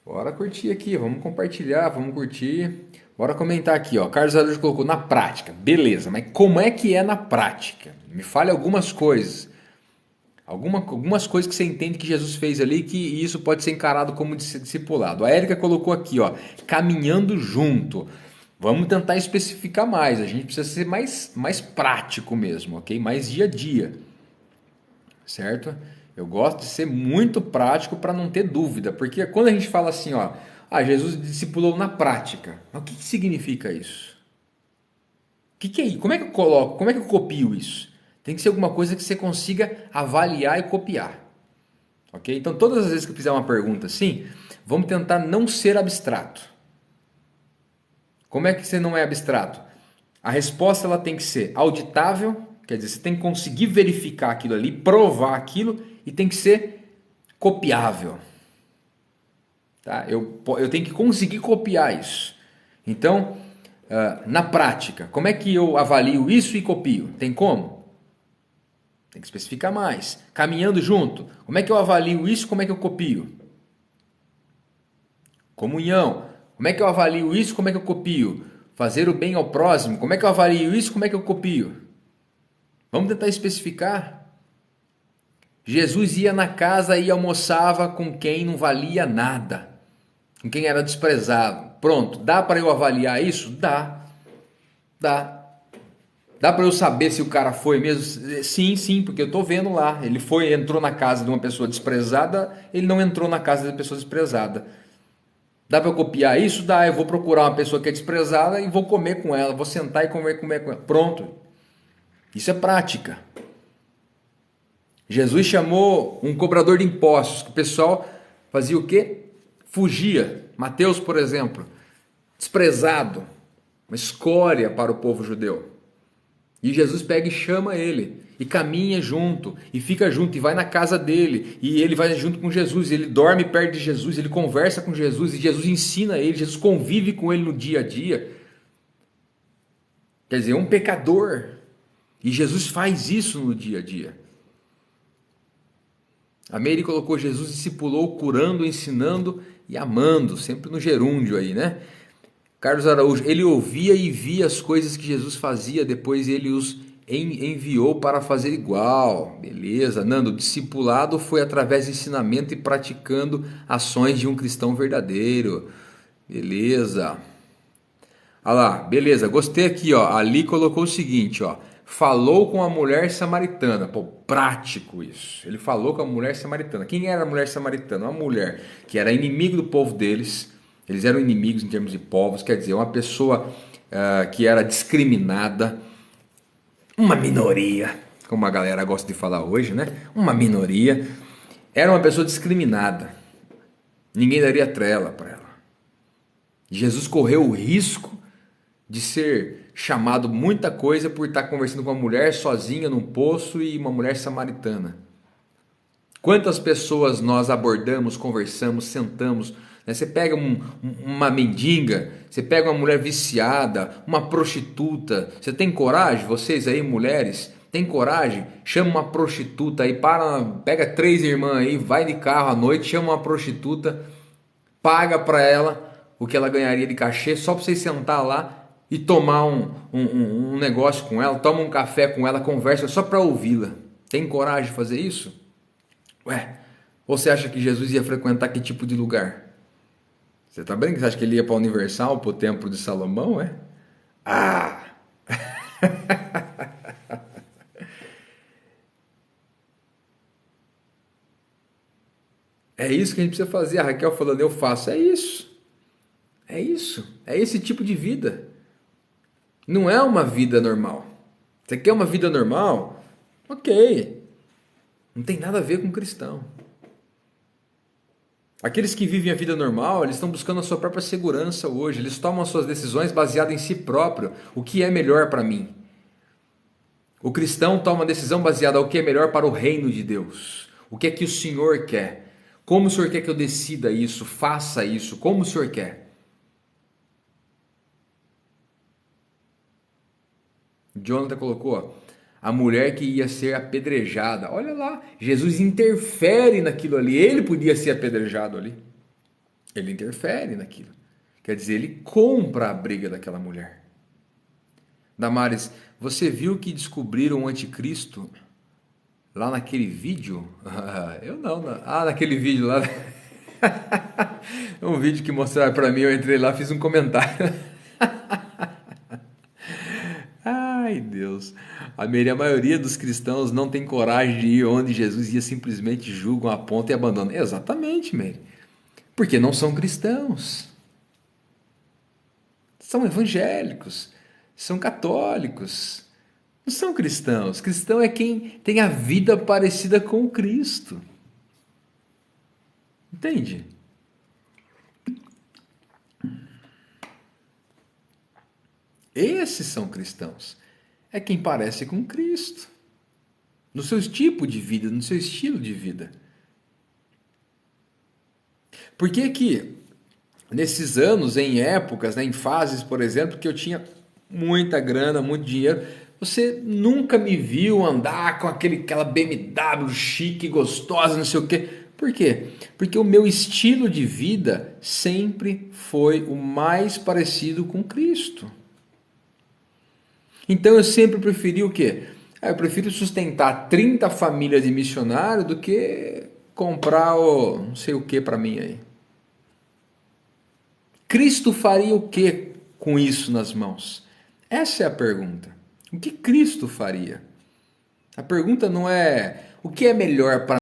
Bora curtir aqui. Vamos compartilhar, vamos curtir. Bora comentar aqui, ó. Carlos Araújo colocou na prática. Beleza, mas como é que é na prática? Me fale algumas coisas. Algumas coisas que você entende que Jesus fez ali, que isso pode ser encarado como discipulado. A Érica colocou aqui, ó, caminhando junto. Vamos tentar especificar mais. A gente precisa ser mais prático mesmo, ok? Mais dia a dia, certo? Eu gosto de ser muito prático para não ter dúvida, porque quando a gente fala assim, ó, Jesus discipulou na prática. Mas o que significa isso? O que é isso? Como é que eu coloco? Como é que eu copio isso? Tem que ser alguma coisa que você consiga avaliar e copiar. Ok? Então, todas as vezes que eu fizer uma pergunta assim, vamos tentar não ser abstrato. Como é que você não é abstrato? A resposta ela tem que ser auditável, quer dizer, você tem que conseguir verificar aquilo ali, provar aquilo, e tem que ser copiável. Tá? Eu tenho que conseguir copiar isso. Então, na prática, como é que eu avalio isso e copio? Tem como? Tem que especificar mais. Caminhando junto. Como é que eu avalio isso? Como é que eu copio? Comunhão. Como é que eu avalio isso? Como é que eu copio? Fazer o bem ao próximo. Como é que eu avalio isso? Como é que eu copio? Vamos tentar especificar. Jesus ia na casa e almoçava com quem não valia nada. Com quem era desprezado. Pronto. Dá para eu avaliar isso? Dá. Dá para eu saber se o cara foi mesmo? Sim, porque eu estou vendo lá. Ele entrou na casa de uma pessoa desprezada, ele não entrou na casa de uma pessoa desprezada. Dá para eu copiar isso? Dá, eu vou procurar uma pessoa que é desprezada e vou comer com ela, vou sentar e comer com ela. Pronto. Isso é prática. Jesus chamou um cobrador de impostos, que o pessoal fazia o quê? Fugia. Mateus, por exemplo, desprezado, uma escória para o povo judeu. E Jesus pega e chama ele, e caminha junto, e fica junto, e vai na casa dele, e ele vai junto com Jesus, ele dorme perto de Jesus, ele conversa com Jesus, e Jesus ensina ele, Jesus convive com ele no dia a dia. Quer dizer, um pecador, e Jesus faz isso no dia a dia. A Meire colocou: Jesus discipulou, curando, ensinando e amando, sempre no gerúndio aí, né? Carlos Araújo: ele ouvia e via as coisas que Jesus fazia, depois ele os enviou para fazer igual. Beleza. Nando: discipulado foi através de ensinamento e praticando ações de um cristão verdadeiro. Beleza. Olha lá, beleza, gostei aqui, ó. Ali colocou o seguinte, ó: falou com a mulher samaritana. Pô, prático isso. Ele falou com a mulher samaritana. Quem era a mulher samaritana? Uma mulher que era inimigo do povo deles. Eles eram inimigos em termos de povos, quer dizer, uma pessoa que era discriminada, uma minoria, como a galera gosta de falar hoje, né? Uma minoria. Era uma pessoa discriminada. Ninguém daria trela para ela. Jesus correu o risco de ser chamado muita coisa por estar conversando com uma mulher sozinha num poço e uma mulher samaritana. Quantas pessoas nós abordamos, conversamos, sentamos, né? Você pega uma mendiga, você pega uma mulher viciada, uma prostituta. Você tem coragem, vocês aí mulheres, tem coragem? Chama uma prostituta aí, pega 3 irmãs aí, vai de carro à noite, chama uma prostituta, paga para ela o que ela ganharia de cachê só para vocês sentar lá e tomar um negócio com ela, toma um café com ela, conversa só para ouvi-la. Tem coragem de fazer isso? Ué, ou você acha que Jesus ia frequentar que tipo de lugar? Você tá brincando? Você acha que ele ia para a Universal, para o Templo de Salomão, é? Ah! É isso que a gente precisa fazer. A Raquel falando, eu faço. É isso. É isso. É esse tipo de vida. Não é uma vida normal. Você quer uma vida normal? Ok. Não tem nada a ver com cristão. Aqueles que vivem a vida normal, eles estão buscando a sua própria segurança hoje. Eles tomam as suas decisões baseadas em si próprio. O que é melhor para mim? O cristão toma uma decisão baseada no que é melhor para o reino de Deus. O que é que o Senhor quer? Como o Senhor quer que eu decida isso? Faça isso. Como o Senhor quer? Jonathan colocou, ó, a mulher que ia ser apedrejada. Olha lá, Jesus interfere naquilo ali. Ele podia ser apedrejado ali. Ele interfere naquilo. Quer dizer, ele compra a briga daquela mulher. Damares, você viu que descobriram o anticristo lá naquele vídeo? Eu não. Naquele vídeo lá. Um vídeo que mostraram para mim, eu entrei lá, fiz um comentário. Ai, Deus. A maioria dos cristãos não tem coragem de ir onde Jesus ia, simplesmente julgam, apontam e abandonam. Exatamente, Mary. Porque não são cristãos. São evangélicos. São católicos. Não são cristãos. Cristão é quem tem a vida parecida com Cristo. Entende? Esses são cristãos. É quem parece com Cristo. No seu tipo de vida, no seu estilo de vida. Por que que nesses anos, em épocas, né, em fases, por exemplo, que eu tinha muita grana, muito dinheiro, você nunca me viu andar com aquela BMW chique, gostosa, não sei o quê. Por quê? Porque o meu estilo de vida sempre foi o mais parecido com Cristo. Então eu sempre preferi o quê? Eu prefiro sustentar 30 famílias de missionário do que comprar o não sei o que para mim aí. Cristo faria o que com isso nas mãos? Essa é a pergunta. O que Cristo faria? A pergunta não é o que é melhor para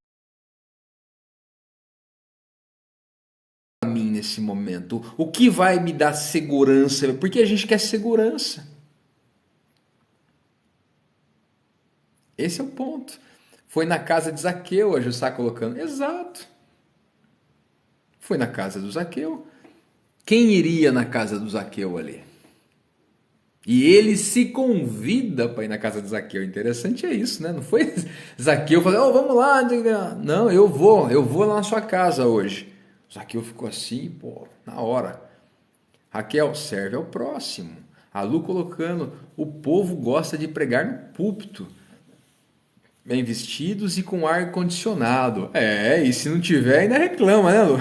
mim nesse momento. O que vai me dar segurança? Porque a gente quer segurança. Esse é o ponto. Foi na casa de Zaqueu, a Ju está colocando. Exato. Foi na casa do Zaqueu. Quem iria na casa do Zaqueu ali? E ele se convida para ir na casa de Zaqueu. Interessante é isso, né? Não foi Zaqueu falando, oh, vamos lá. Não, eu vou lá na sua casa hoje. Zaqueu ficou assim, pô, na hora. Raquel, serve ao próximo. A Lu colocando, o povo gosta de pregar no púlpito. Bem vestidos e com ar condicionado. E se não tiver, ainda reclama, né, Lu?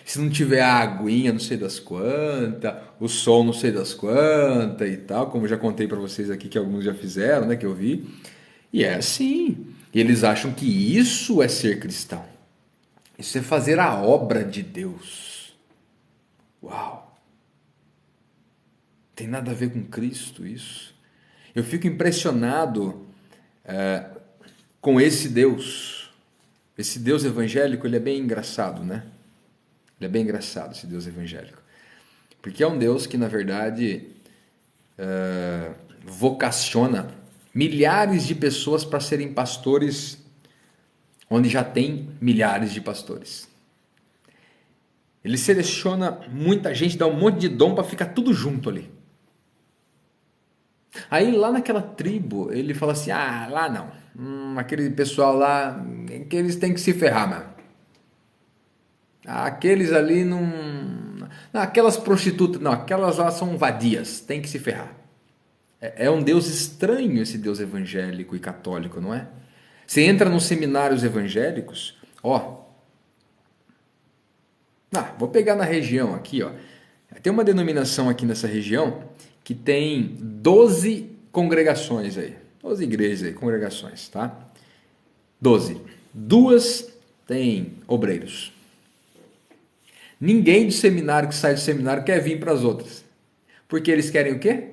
Se não tiver a aguinha, não sei das quantas, o sol, não sei das quantas e tal, como eu já contei para vocês aqui que alguns já fizeram, né, que eu vi. E é assim. E eles acham que isso é ser cristão. Isso é fazer a obra de Deus. Uau! Tem nada a ver com Cristo isso. Eu fico impressionado com esse Deus. Esse Deus evangélico, ele é bem engraçado, né? Ele é bem engraçado, esse Deus evangélico. Porque é um Deus que, na verdade, vocaciona milhares de pessoas para serem pastores onde já tem milhares de pastores. Ele seleciona muita gente, dá um monte de dom para ficar tudo junto ali. Aí lá naquela tribo, ele fala assim, lá não. Aquele pessoal lá, que eles têm que se ferrar, mano. Aqueles ali não... Não, aquelas prostitutas, não, aquelas lá são vadias, tem que se ferrar. É um Deus estranho esse Deus evangélico e católico, não é? Você entra nos seminários evangélicos, vou pegar na região aqui, ó. Tem uma denominação aqui nessa região que tem 12 congregações aí. 12 igrejas aí, congregações, tá? 12. Duas tem obreiros. Ninguém do seminário que sai do seminário quer vir para as outras. Porque eles querem o quê?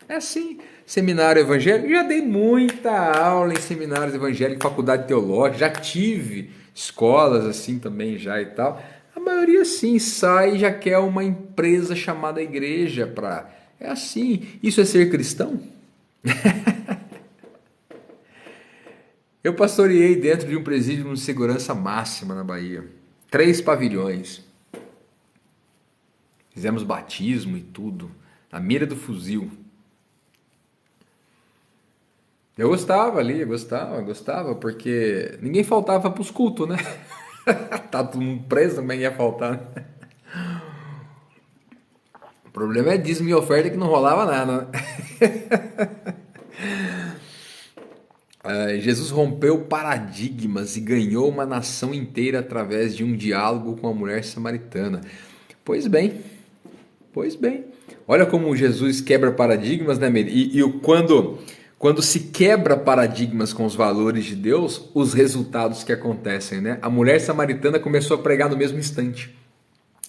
É assim, seminário evangélico. Já dei muita aula em seminários evangélicos, faculdade teológica, já tive escolas assim também já e tal. A maioria sim sai e já quer uma empresa chamada igreja para. É assim. Isso é ser cristão? Eu pastoreei dentro de um presídio de segurança máxima na Bahia. 3 pavilhões. Fizemos batismo e tudo. Na mira do fuzil. Eu gostava ali, gostava, porque ninguém faltava para os cultos, né? Tá todo mundo preso, também ia faltar. Né? O problema é dízimo e oferta que não rolava nada. Né? Jesus rompeu paradigmas e ganhou uma nação inteira através de um diálogo com a mulher samaritana. Pois bem, pois bem. Olha como Jesus quebra paradigmas, né, Mary? Quando se quebra paradigmas com os valores de Deus, os resultados que acontecem, né? A mulher samaritana começou a pregar no mesmo instante.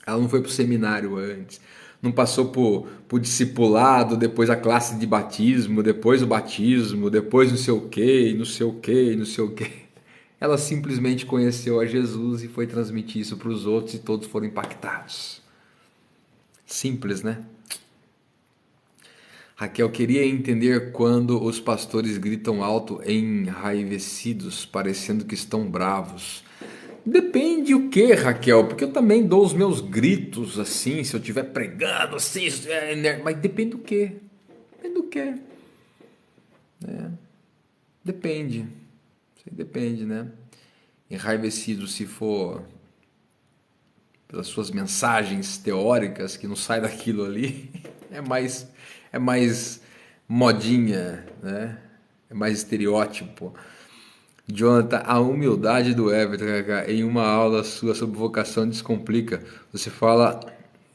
Ela não foi para o seminário antes, não passou por discipulado, depois a classe de batismo, depois o batismo, depois não sei o que, não sei o que, não sei o que. Ela simplesmente conheceu a Jesus e foi transmitir isso para os outros e todos foram impactados. Simples, né? Raquel queria entender quando os pastores gritam alto enraivecidos, parecendo que estão bravos. Depende o que, Raquel, porque eu também dou os meus gritos assim, se eu estiver pregando assim, mas depende do que. Depende do que. Depende. Depende, né? Enraivecido se for pelas suas mensagens teóricas que não sai daquilo ali, é mais modinha, né? É mais estereótipo. Jonathan, a humildade do Everton, em uma aula sua sobre vocação descomplica. Você fala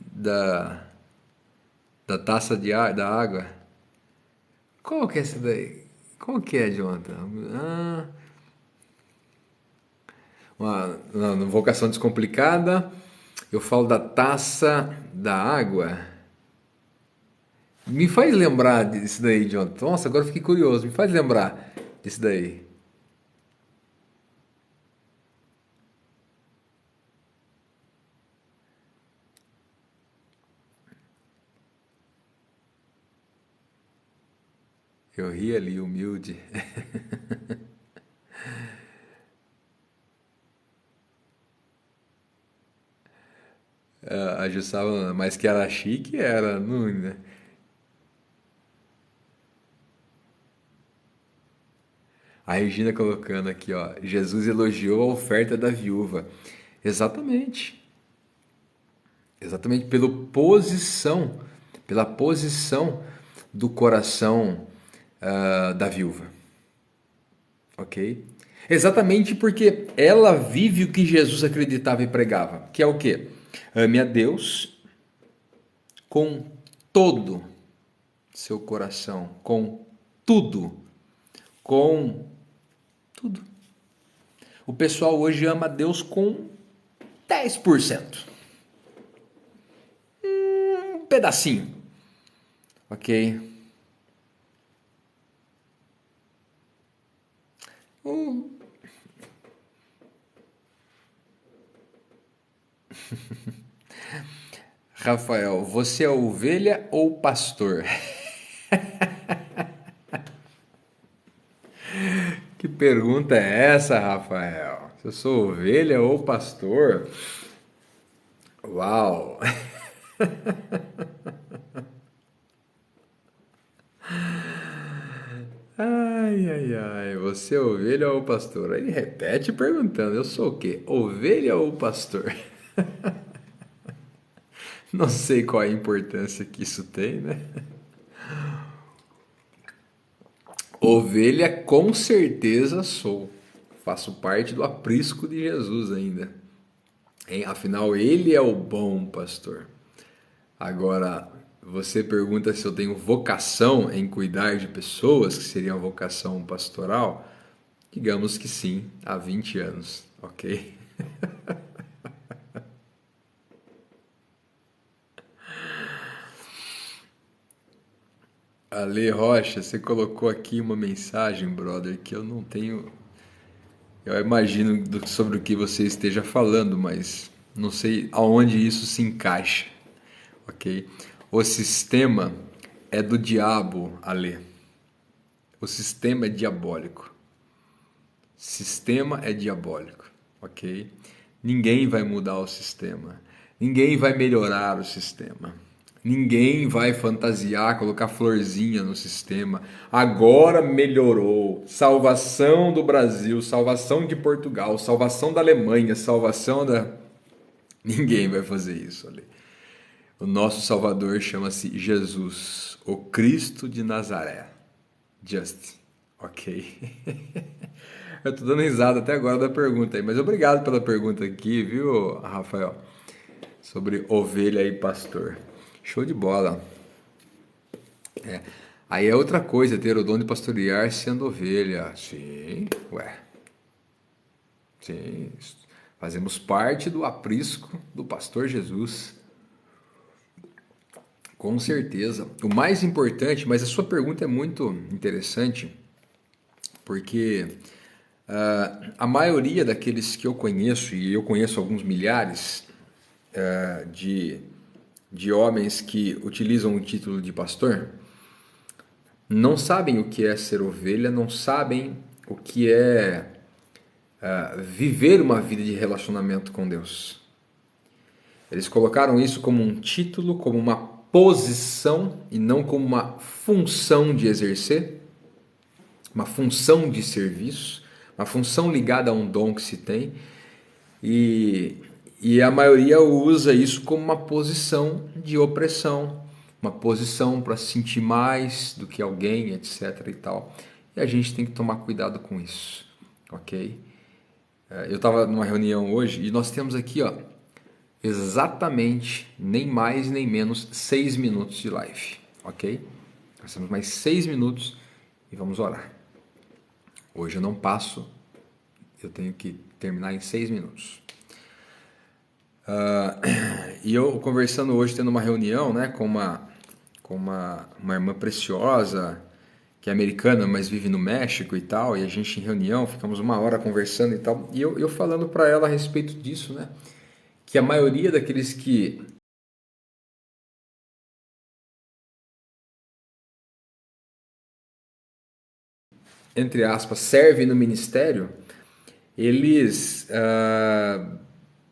da, da taça da água. Qual que é essa daí? Qual que é, Jonathan? Na vocação descomplicada, eu falo da taça da água. Me faz lembrar disso daí, Jonathan. Nossa, agora eu fiquei curioso. Me faz lembrar disso daí. Eu ri ali, humilde. A Jussara, mas que era chique, era, não, né? A Regina colocando aqui, ó, Jesus elogiou a oferta da viúva. Exatamente. Exatamente pela posição do coração da viúva, ok? Exatamente porque ela vive o que Jesus acreditava e pregava, que é o quê? Ame a Deus com todo seu coração, com tudo, com tudo. O pessoal hoje ama a Deus com 10%, um pedacinho, ok? Um Rafael, você é ovelha ou pastor? Que pergunta é essa, Rafael? Se eu sou ovelha ou pastor? Uau! Ai, ai, ai, você é ovelha ou pastor? Aí ele repete perguntando: eu sou o quê? Ovelha ou pastor? Não sei qual a importância que isso tem, né? Ovelha com certeza sou. Faço parte do aprisco de Jesus ainda. Hein? Afinal, ele é o bom pastor. Agora, você pergunta se eu tenho vocação em cuidar de pessoas, que seria uma vocação pastoral? Digamos que sim, há 20 anos, ok? Ale Rocha, você colocou aqui uma mensagem, brother, que eu não tenho. Eu imagino sobre o que você esteja falando, mas não sei aonde isso se encaixa, ok? O sistema é do diabo, Ale. O sistema é diabólico. Sistema é diabólico, ok? Ninguém vai mudar o sistema. Ninguém vai melhorar o sistema. Ninguém vai fantasiar, colocar florzinha no sistema. Agora melhorou. Salvação do Brasil, salvação de Portugal, salvação da Alemanha, salvação da. Ninguém vai fazer isso ali. O nosso Salvador chama-se Jesus, o Cristo de Nazaré. Just, ok? Eu tô dando risada até agora da pergunta aí, mas obrigado pela pergunta aqui, viu, Rafael? Sobre ovelha e pastor. Show de bola. É. Aí é outra coisa ter o dom de pastorear sendo ovelha. Sim, ué. Sim. Fazemos parte do aprisco do pastor Jesus. Com certeza. O mais importante, mas a sua pergunta é muito interessante, porque a maioria daqueles que eu conheço, e eu conheço alguns milhares de, de homens que utilizam o título de pastor, não sabem o que é ser ovelha, não sabem o que é viver uma vida de relacionamento com Deus. Eles colocaram isso como um título, como uma posição e não como uma função de exercer, uma função de serviço, uma função ligada a um dom que se tem. E a maioria usa isso como uma posição de opressão, uma posição para se sentir mais do que alguém, etc. e tal. E a gente tem que tomar cuidado com isso, ok? Eu estava numa reunião hoje e nós temos aqui, ó, exatamente, nem mais nem menos, 6 minutos de live, ok? Nós temos mais 6 minutos e vamos orar. Hoje eu não passo, eu tenho que terminar em 6 minutos. E eu conversando hoje, tendo uma reunião, né, com uma irmã preciosa, que é americana, mas vive no México e tal, e a gente em reunião, ficamos uma hora conversando e tal, e eu falando para ela a respeito disso, né, que a maioria daqueles que, entre aspas, servem no ministério, eles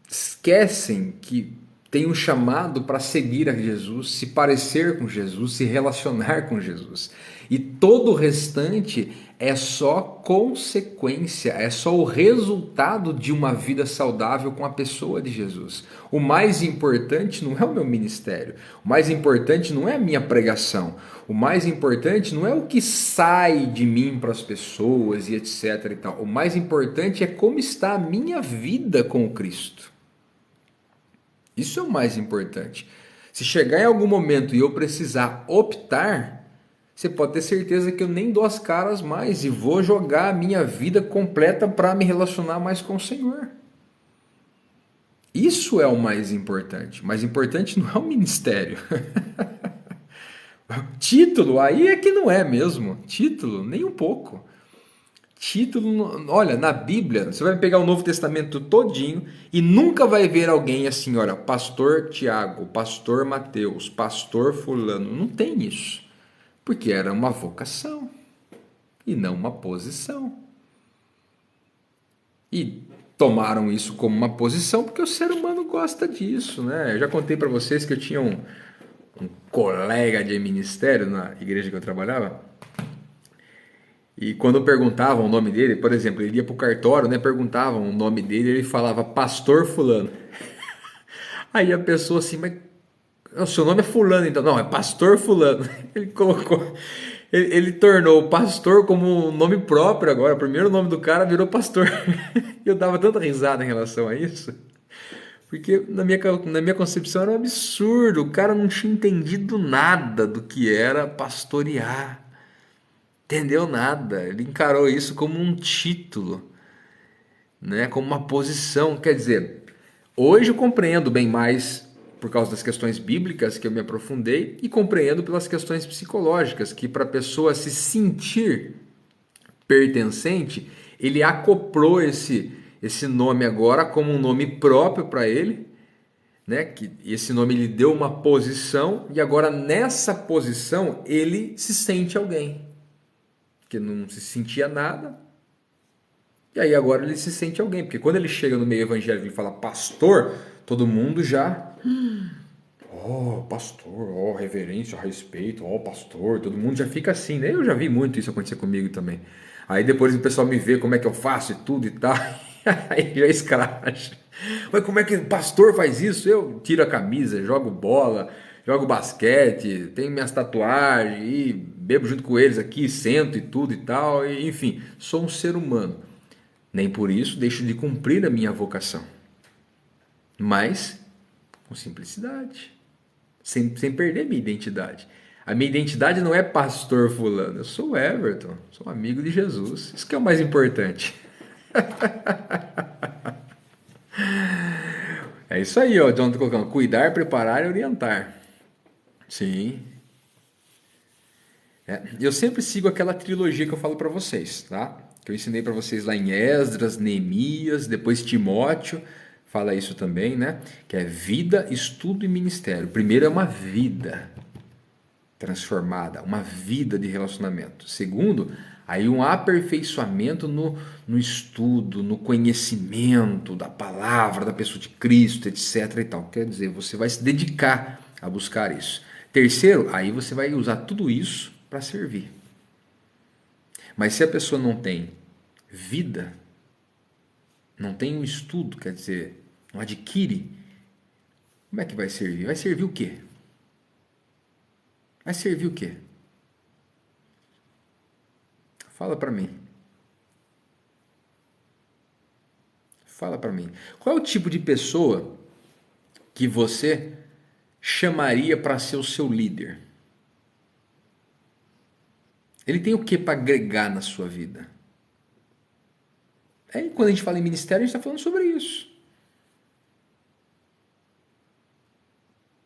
esquecem que tem um chamado para seguir a Jesus, se parecer com Jesus, se relacionar com Jesus. E todo o restante é só consequência, é só o resultado de uma vida saudável com a pessoa de Jesus. O mais importante não é o meu ministério, o mais importante não é a minha pregação, o mais importante não é o que sai de mim para as pessoas e etc e tal. O mais importante é como está a minha vida com o Cristo. Isso é o mais importante. Se chegar em algum momento e eu precisar optar, você pode ter certeza que eu nem dou as caras mais e vou jogar a minha vida completa para me relacionar mais com o Senhor. Isso é o mais importante. O mais importante não é o ministério. Título, aí é que não é mesmo. Título, nem um pouco. Título, olha, na Bíblia, você vai pegar o Novo Testamento todinho e nunca vai ver alguém assim, olha, pastor Tiago, pastor Mateus, pastor fulano. Não tem isso. Porque era uma vocação e não uma posição. E tomaram isso como uma posição porque o ser humano gosta disso, né? Eu já contei para vocês que eu tinha um colega de ministério na igreja que eu trabalhava. E quando perguntavam o nome dele, por exemplo, ele ia para o cartório, né? Perguntavam o nome dele, ele falava pastor fulano. Aí a pessoa assim, mas o seu nome é fulano, então não, é pastor fulano. Ele colocou, ele tornou o pastor como um nome próprio agora. O primeiro nome do cara virou pastor. Eu dava tanta risada em relação a isso, porque na minha concepção era um absurdo. O cara não tinha entendido nada do que era pastorear. Entendeu nada. Ele encarou isso como um título, né? Como uma posição. Quer dizer, hoje eu compreendo bem mais por causa das questões bíblicas que eu me aprofundei e compreendo pelas questões psicológicas que para a pessoa se sentir pertencente, ele acoplou esse nome agora como um nome próprio para ele, né? Que esse nome lhe deu uma posição e agora nessa posição ele se sente alguém que não se sentia nada. E aí agora ele se sente alguém, porque quando ele chega no meio evangélico e ele fala pastor, todo mundo já, oh, pastor, oh, reverência, respeito, oh, pastor, todo mundo já fica assim, né? Eu já vi muito isso acontecer comigo também. Aí depois o pessoal me vê como é que eu faço e tudo e tal, aí já escracha. Mas como é que o pastor faz isso? Eu tiro a camisa, jogo bola, jogo basquete, tenho minhas tatuagens e bebo junto com eles aqui, sento e tudo e tal, e, enfim, sou um ser humano. Nem por isso deixo de cumprir a minha vocação, mas com simplicidade, sem perder minha identidade. A minha identidade não é pastor fulano, eu sou Everton, sou amigo de Jesus. Isso que é o mais importante. É isso aí, ó, John tá colocando, cuidar, preparar e orientar. Sim. Eu sempre sigo aquela trilogia que eu falo para vocês, tá? Que eu ensinei para vocês lá em Esdras, Neemias, depois Timóteo, fala isso também, né? Que é vida, estudo e ministério. Primeiro é uma vida transformada, uma vida de relacionamento. Segundo, aí um aperfeiçoamento no estudo, no conhecimento da palavra, da pessoa de Cristo, etc. e tal. Quer dizer, você vai se dedicar a buscar isso. Terceiro, aí você vai usar tudo isso para servir. Mas se a pessoa não tem vida, não tem um estudo, quer dizer, não adquire, como é que vai servir? Vai servir o quê? Vai servir o quê? Fala para mim. Fala para mim. Qual é o tipo de pessoa que você chamaria para ser o seu líder? Ele tem o que para agregar na sua vida? Aí, quando a gente fala em ministério, a gente está falando sobre isso.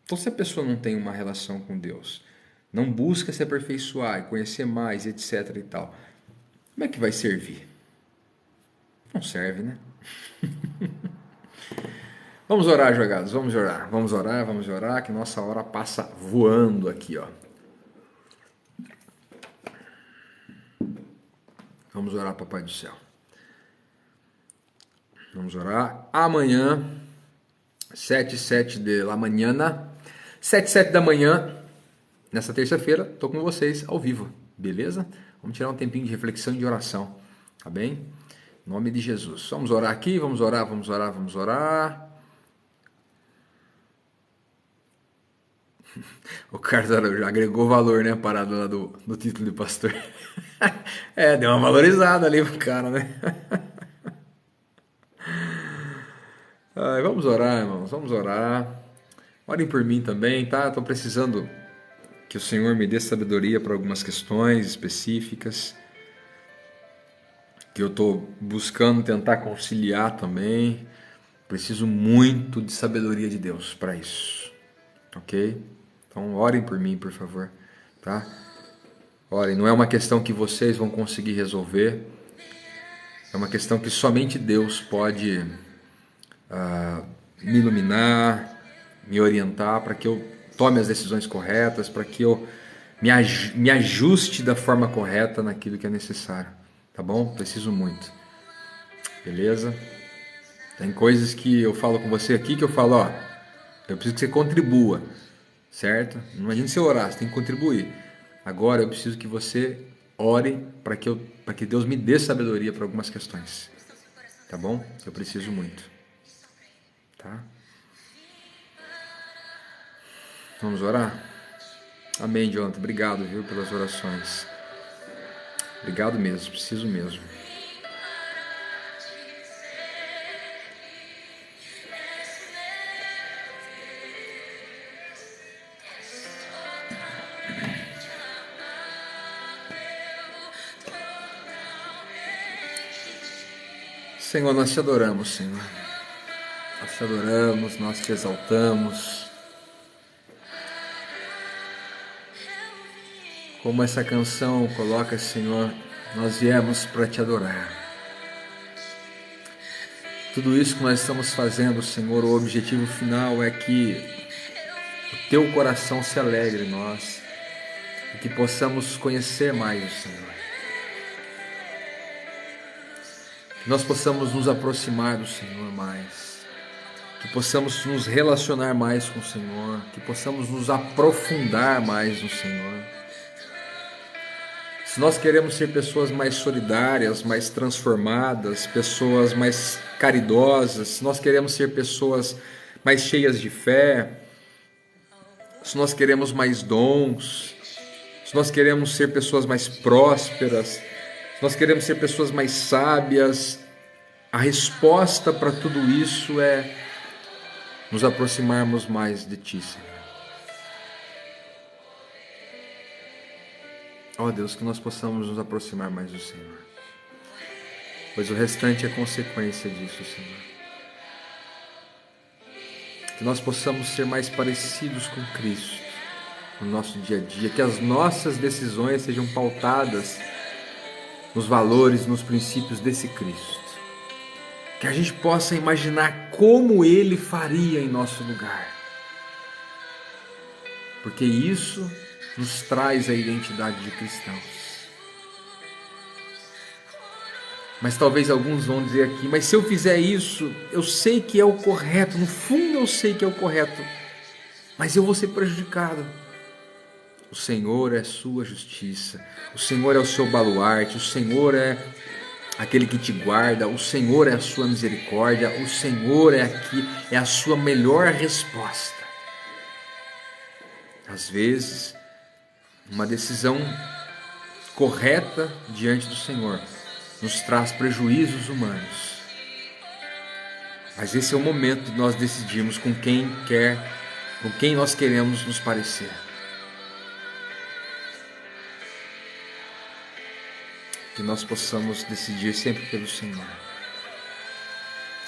Então, se a pessoa não tem uma relação com Deus, não busca se aperfeiçoar e conhecer mais, etc e tal, como é que vai servir? Não serve, né? Vamos orar, jogados, vamos orar. Vamos orar, que nossa hora passa voando aqui, ó. Vamos orar, Papai do Céu. Vamos orar. Amanhã 7 da manhã, 7 da manhã, nessa terça-feira, tô com vocês ao vivo, beleza? Vamos tirar um tempinho de reflexão e de oração, tá bem? Em nome de Jesus. Vamos orar aqui, vamos orar, vamos orar, vamos orar. O Carlos já agregou valor, né? A parada lá do título de pastor. Deu uma valorizada ali pro cara, né? Ai, vamos orar, irmãos, vamos orar. Orem por mim também, tá? Tô precisando que o Senhor me dê sabedoria para algumas questões específicas, que eu tô buscando tentar conciliar também. Preciso muito de sabedoria de Deus para isso, ok? Então orem por mim, por favor, tá? Orem, não é uma questão que vocês vão conseguir resolver, é uma questão que somente Deus pode me iluminar, me orientar para que eu tome as decisões corretas, para que eu me ajuste da forma correta naquilo que é necessário, tá bom? Preciso muito, beleza? Tem coisas que eu falo com você aqui que eu falo, ó, eu preciso que você contribua, certo? Não adianta você orar, você tem que contribuir. Agora eu preciso que você ore para que Deus me dê sabedoria para algumas questões, tá bom? Eu preciso muito, tá? Vamos orar? Amém, Jonathan. Obrigado, viu, pelas orações. Obrigado mesmo, preciso mesmo. Senhor, nós te adoramos, Senhor. Nós te adoramos, nós te exaltamos. Como essa canção coloca, Senhor, nós viemos para te adorar. Tudo isso que nós estamos fazendo, Senhor, o objetivo final é que o teu coração se alegre em nós e que possamos conhecer mais o Senhor. Que nós possamos nos aproximar do Senhor mais. Que possamos nos relacionar mais com o Senhor. Que possamos nos aprofundar mais no Senhor. Se nós queremos ser pessoas mais solidárias, mais transformadas, pessoas mais caridosas, se nós queremos ser pessoas mais cheias de fé, se nós queremos mais dons, se nós queremos ser pessoas mais prósperas, se nós queremos ser pessoas mais sábias, a resposta para tudo isso é nos aproximarmos mais de Ti, Senhor. Ó Deus, que nós possamos nos aproximar mais do Senhor, pois o restante é consequência disso, Senhor. Que nós possamos ser mais parecidos com Cristo no nosso dia a dia, que as nossas decisões sejam pautadas nos valores, nos princípios desse Cristo. Que a gente possa imaginar como Ele faria em nosso lugar. Porque isso nos traz a identidade de cristãos. Mas talvez alguns vão dizer aqui, mas se eu fizer isso, eu sei que é o correto, no fundo eu sei que é o correto, mas eu vou ser prejudicado. O Senhor é sua justiça, o Senhor é o seu baluarte, o Senhor é aquele que te guarda, o Senhor é a sua misericórdia, o Senhor é a sua melhor resposta. Às vezes, uma decisão correta diante do Senhor nos traz prejuízos humanos. Mas esse é o momento de nós decidirmos com quem nós queremos nos parecer. Que nós possamos decidir sempre pelo Senhor.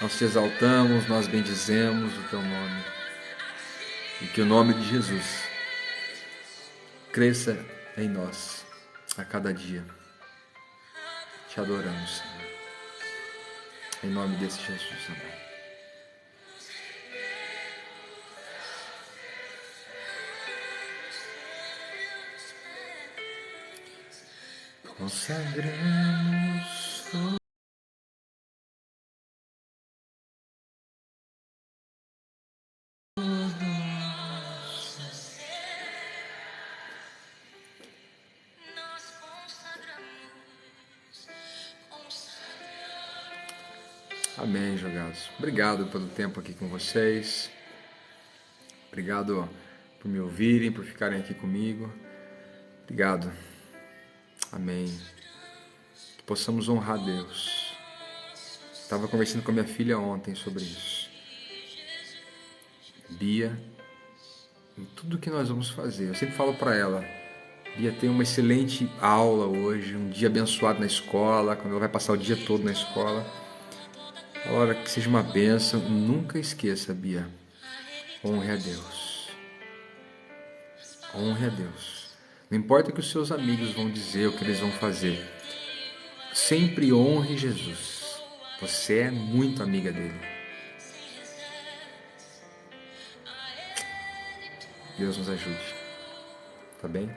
Nós te exaltamos, nós bendizemos o teu nome. E que o nome de Jesus cresça em nós a cada dia. Te adoramos, Senhor. Em nome desse Jesus, amém. Consagramos Amém, jogados. Obrigado pelo tempo aqui com vocês. Obrigado por me ouvirem, por ficarem aqui comigo. Obrigado. Amém. Que possamos honrar Deus. Estava conversando com a minha filha ontem sobre isso. Bia, em tudo que nós vamos fazer, eu sempre falo para ela, Bia, tem uma excelente aula hoje, um dia abençoado na escola, quando ela vai passar o dia todo na escola. A hora que seja uma bênção, nunca esqueça, Bia, honre a Deus. Honre a Deus. Não importa o que os seus amigos vão dizer, o que eles vão fazer. Sempre honre Jesus. Você é muito amiga dele. Deus nos ajude. Tá bem?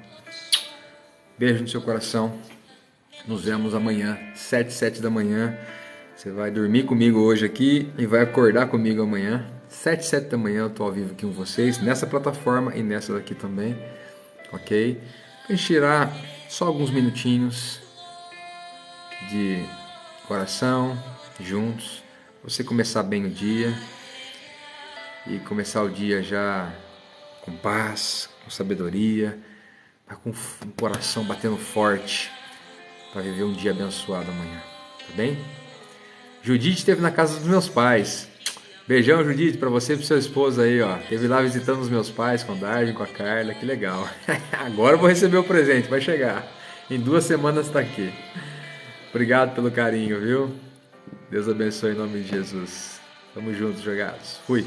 Beijo no seu coração. Nos vemos amanhã, 7 da manhã. Você vai dormir comigo hoje aqui e vai acordar comigo amanhã. 7 da manhã eu tô ao vivo aqui com vocês, nessa plataforma e nessa daqui também. Ok? Pra gente tirar só alguns minutinhos de oração juntos. Você começar bem o dia e começar o dia já com paz, com sabedoria, com o coração batendo forte para viver um dia abençoado amanhã, tá bem? Judite esteve na casa dos meus pais. Beijão, Judite, para você e pro seu esposo aí, ó. Esteve lá visitando os meus pais com a Darden, com a Carla, que legal. Agora eu vou receber o presente, vai chegar. Em 2 semanas está aqui. Obrigado pelo carinho, viu? Deus abençoe em nome de Jesus. Tamo juntos, jogados. Fui.